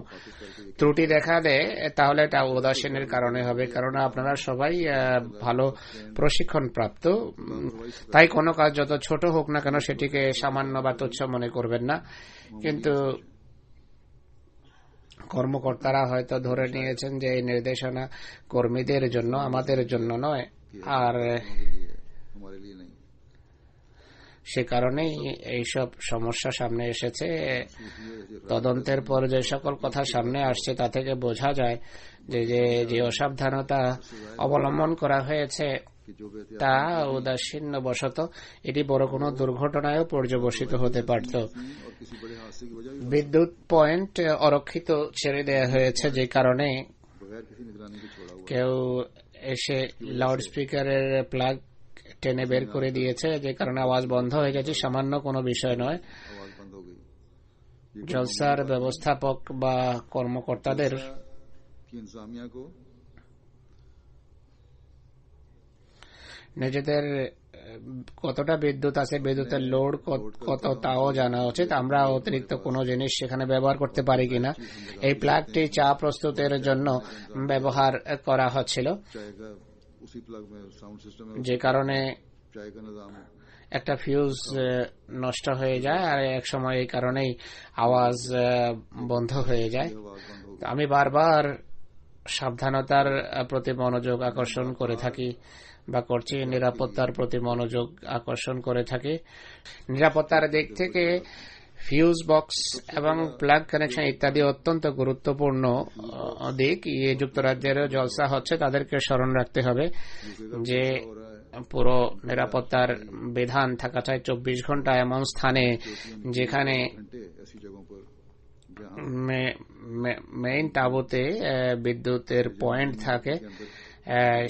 ত্রুটি দেখা দেয় তাহলে এটা ঔদাসীন্যের কারণে হবে, কারণ আপনারা সবাই ভালো প্রশিক্ষণ প্রাপ্ত। তাই কোনো কাজ যত ছোট হোক না কেন সেটিকে সামান্য বা তুচ্ছ মনে করবেন না। কিন্তু কর্মকর্তারা হয়তো ধরে নিয়েছেন যে এই নির্দেশনা কর্মীদের জন্য, আমাদের জন্য নয়, আর সে কারণেই এইসব সমস্যা সামনে এসেছে। তদন্তের পর যে সকল কথা সামনে আসছে তা থেকে বোঝা যায় যে অসাবধানতা অবলম্বন করা হয়েছে कि जो बेहतर তা উদাসীন্য বশত এটি বড় কোনো দুর্ঘটনায়ও পর্যবসিত হতে পারত। और किसी बड़े हादसे की वजह भी বিদ্যুৎ পয়েন্ট অরক্ষিত ছেড়ে দেওয়া হয়েছে, যে কারণে बगैर किसी निगरानी के छोड़ा हुआ কেউ এসে লাউড স্পিকারের প্লাগ টেনে বের করে দিয়েছে, যে কারণে আওয়াজ বন্ধ হয়ে গেছে। সামান্য কোনো বিষয় নয়। आवाज बंद हो गई। ये জলসার ব্যবস্থাপক বা কর্মকর্তাদের कि इंतजामिया को নিজেদের কতটা বিদ্যুৎ আছে, বিদ্যুতের লোড কত তাও জানা উচিত। আমরা অতিরিক্ত কোনো জিনিস সেখানে ব্যবহার করতে পারি কিনা। এই প্লাগটি চা প্রস্তুতের জন্য ব্যবহার করা হচ্ছিল, चाय का उसी प्लग में साउंड सिस्टम में যে কারণে चाय का निजाम है। একটা ফিউজ নষ্ট হয়ে যায়, আর এক সময় এই কারণেই আওয়াজ বন্ধ হয়ে যায়। आवाज बंद हो তো আমি বারবার সাবধানতার প্রতি মনোযোগ আকর্ষণ করে থাকি বা করছি, নিরাপত্তার প্রতি মনোযোগ আকর্ষণ করে থাকি। নিরাপত্তার দিক থেকে ফিউজ বক্স এবং প্লাগ কানেকশন ইত্যাদি অত্যন্ত গুরুত্বপূর্ণ দিক। যুক্তরাজ্যেরও জলসা হচ্ছে, তাদেরকে স্মরণ রাখতে হবে যে পুরো নিরাপত্তার বিধান থাকা চাই 24 ঘন্টা এমন স্থানে যেখানে घंटे ऐसी जगहों पर जहाँ মেইন তাঁবুতে বিদ্যুতের পয়েন্ট থাকে,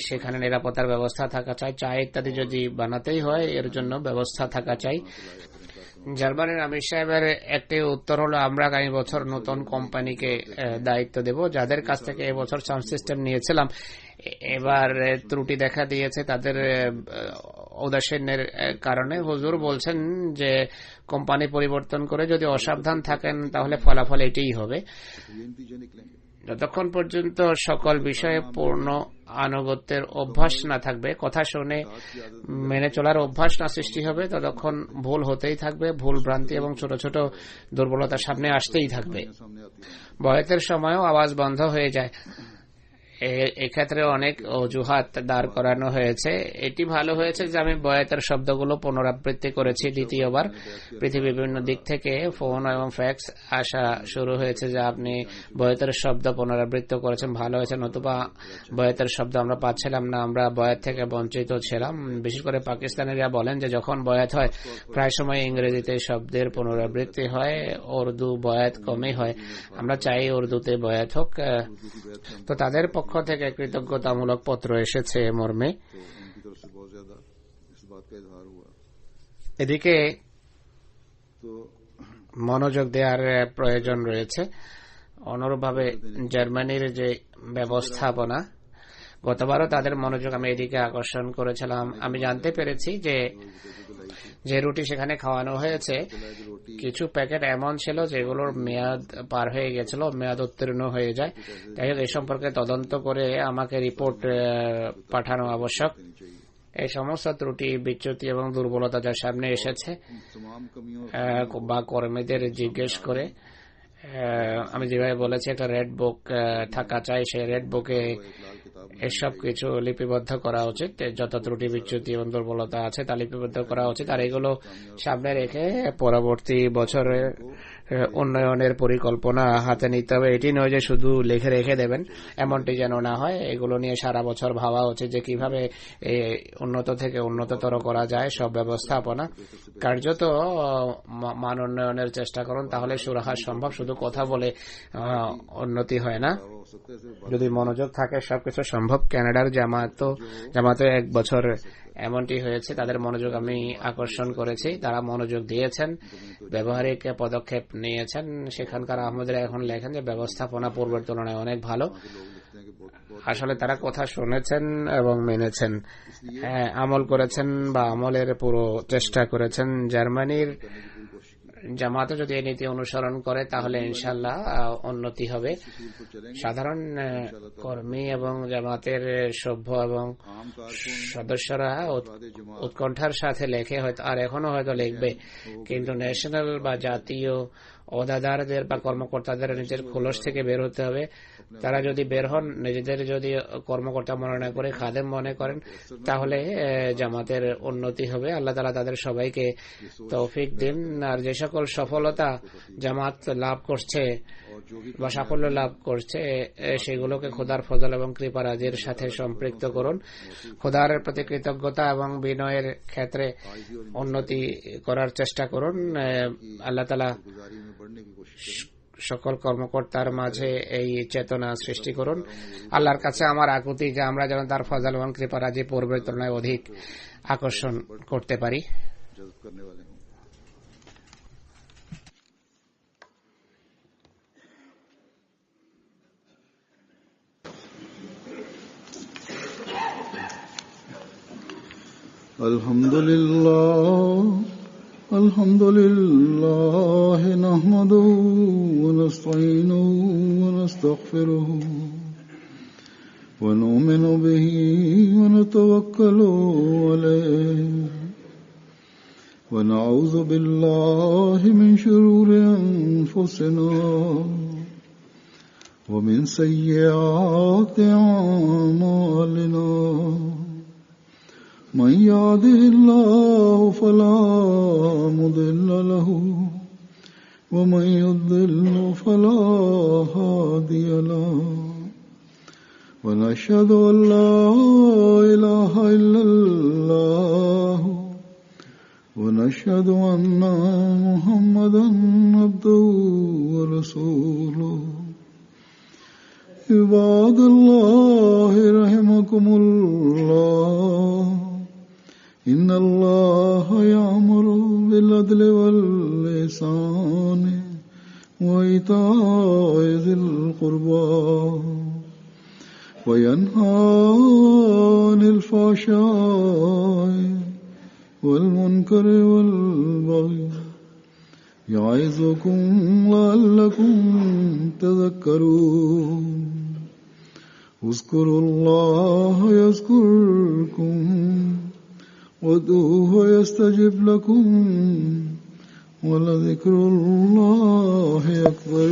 সেখানে নিরাপত্তার ব্যবস্থা থাকা চাই। চা ইত্যাদি যদি বানাতেই হয় এর জন্য ব্যবস্থা থাকা চাই। জার্মানির আমির সাহেবের একটি উত্তর হলো, আমরা আগামী বছর নতুন কোম্পানিকে দায়িত্ব দেব। যাদের কাছ থেকে এবছর সাউন্ড সিস্টেম নিয়েছিলাম এবার ত্রুটি দেখা দিয়েছে তাদের উদাসীনের কারণে। হুজুর বলছেন যে কোম্পানি পরিবর্তন করে যদি অসাবধান থাকেন তাহলে ফলাফল এটাই হবে। ये नतीजे निकलेंगे। যতক্ষণ পর্যন্ত সকল বিষয়ে পূর্ণ আনুগত্যের অভ্যাস না থাকবে, কথা শুনে মেনে চলার অভ্যাস না সৃষ্টি হবে, ততক্ষণ ভুল হতেই থাকবে। ভুল ভ্রান্তি এবং ছোট ছোট দুর্বলতা সামনে আসতেই থাকবে। सामने आती है। বয়াতের সময়ও আওয়াজ বন্ধ হয়ে যায়। এক্ষেত্রে অনেক অজুহাত দাঁড় করানো হয়েছে। এটি ভালো হয়েছে যে আমি বয়াতের শব্দগুলো পুনরাবৃত্তি করেছি দ্বিতীয়বার। পৃথিবীর বিভিন্ন দিক থেকে ফোন এবং ফ্যাক্স আসা শুরু হয়েছে যে আপনি বয়াতের শব্দ পুনরাবৃত্তি করেছেন, ভালো হয়েছে। নতুবা বয়াতের শব্দ আমরা পাচ্ছিলাম না, আমরা বয়াত থেকে বঞ্চিত ছিলাম। বিশেষ করে পাকিস্তানিরা বলেন যে যখন বয়াত হয় প্রায় সময় ইংরেজিতে শব্দের পুনরাবৃত্তি হয়, উর্দু বয়াত কমই হয়। আমরা চাই উর্দুতে বয়াত হোক। তো তাদের পক্ষ থেকে কৃতজ্ঞতামূলক পত্র এসেছে মর্মে। तो उनकी तरफ से बहुत ज्यादा इस बात का इजहार हुआ। এদিকে तो মনোযোগ দেওয়ার প্রয়োজন রয়েছে। অনুরূপভাবে জার্মানির যে ব্যবস্থাপনা, গতবারও তাদের মনোযোগ আমি এদিকে আকর্ষণ করেছিলাম। আমি জানতে পেরেছি যে রুটি সেখানে খাওয়ানো হয়েছে, কিছু প্যাকেট এমন ছিল যেগুলোর মেয়াদ পার হয়ে গেছিল, মেয়াদ উত্তীর্ণ হয়ে যায়। তাই হোক, এই সম্পর্কে তদন্ত করে আমাকে রিপোর্ট পাঠানো আবশ্যক। এই সমস্ত ত্রুটি, বিচ্যুতি এবং দুর্বলতা যার সামনে এসেছে तमाम कमियों বা কর্মীদের জিজ্ঞেস করে, আমি যেভাবে বলেছি একটা রেড বুক থাকা চাই, সেই রেড বুকে এসব কিছু লিপিবদ্ধ করা উচিত। যত ত্রুটি, বিচ্যুতি এবং দুর্বলতা আছে তা লিপিবদ্ধ করা উচিত। আর এগুলো সামনে রেখে পরবর্তী বছরে উন্নয়নের পরিকল্পনা হাতে নিতে হবে। এটি নয় যে শুধু লিখে রেখে দেবেন, এমনটি যেন না হয়। এগুলো নিয়ে সারা বছর ভাবা উচিত যে কিভাবে উন্নত থেকে উন্নততর করা যায় সব ব্যবস্থাপনা। কার্যত মান উন্নয়নের চেষ্টা করুন, তাহলে সুরাহা সম্ভব। শুধু কথা বলে উন্নতি হয় না, যদি মনোযোগ থাকে সবকিছু সম্ভব। কানাডার জামাতে 1 বছর এমনটি হয়েছে, তাদের মনোযোগ আমি আকর্ষণ করেছি। তারা মনোযোগ দিয়েছেন, ব্যবহারিক পদক্ষেপ নিয়েছেন। সেখানকার আহমদরা এখন লেখেন যে ব্যবস্থাপনা পূর্বের তুলনায় অনেক ভালো। আসলে তারা কথা শুনেছেন এবং মেনেছেন, আমল করেছেন বা আমলের পুরো চেষ্টা করেছেন। জার্মানির জামাতে যদি এই নীতি অনুসরণ করে তাহলে ইনশাল্লাহ উন্নতি হবে। সাধারণ কর্মী এবং জামাতের সভ্য এবং সদস্যরা উৎকণ্ঠার সাথে লেখে, হয়তো আর এখনো হয়তো লিখবে, কিন্তু ন্যাশনাল বা জাতীয় ওহদাদারদের বা কর্মকর্তাদের নিজের খোলস থেকে বের হতে হবে। তারা যদি বের হন, নিজেদের যদি কর্মকর্তা মনে না করে খাদেম মনে করেন, তাহলে জামাতের উন্নতি হবে। আল্লাহ তাআলা তাদের সবাইকে তৌফিক দিন। আর যে সকল সফলতা জামাত লাভ করছে বা সাফল্য লাভ করছে, সেগুলোকে খোদার ফজল এবং কৃপারাজির সাথে সম্পৃক্ত করুন। খোদার প্রতি কৃতজ্ঞতা এবং বিনয়ের ক্ষেত্রে উন্নতি করার চেষ্টা করুন। আল্লাহ তাআলা সকল কর্মকর্তার মাঝে এই চেতনা সৃষ্টি করুন। আল্লাহর কাছে আমার আকুতি যে আমরা যেন তার ফজল এবং কৃপারাজি পূর্বের তুলনায় অধিক আকর্ষণ করতে পারি। আলহামদুলিল্লাহ নাহমাদুহু ওয়া নাস্তাঈনুহু ওয়া নাস্তাগফিরুহু ওয়া নু'মিনু বিহি ওয়া নাতাওয়াক্কালু আলাইহি ওয়া নাউযু বিল্লাহি মিন শুরুরি আনফুসিনা ওয়া মিন সাইয়্যাতি আ'মালিনা। من يهده الله فلا مضل له ومن يضلل فلا هادي له ونشهد أن لا إله إلا الله ونشهد أن محمدا عبده ورسوله. عباد الله رحمكم الله، إن الله يأمر بالعدل والإحسان وإيتاء ذي القربى وينهى عن الفحشاء والمنكر والبغي يعظكم لعلكم تذكرون. اذكروا الله يذكركم وادعوه يستجب لكم ولذكر الله أكبر.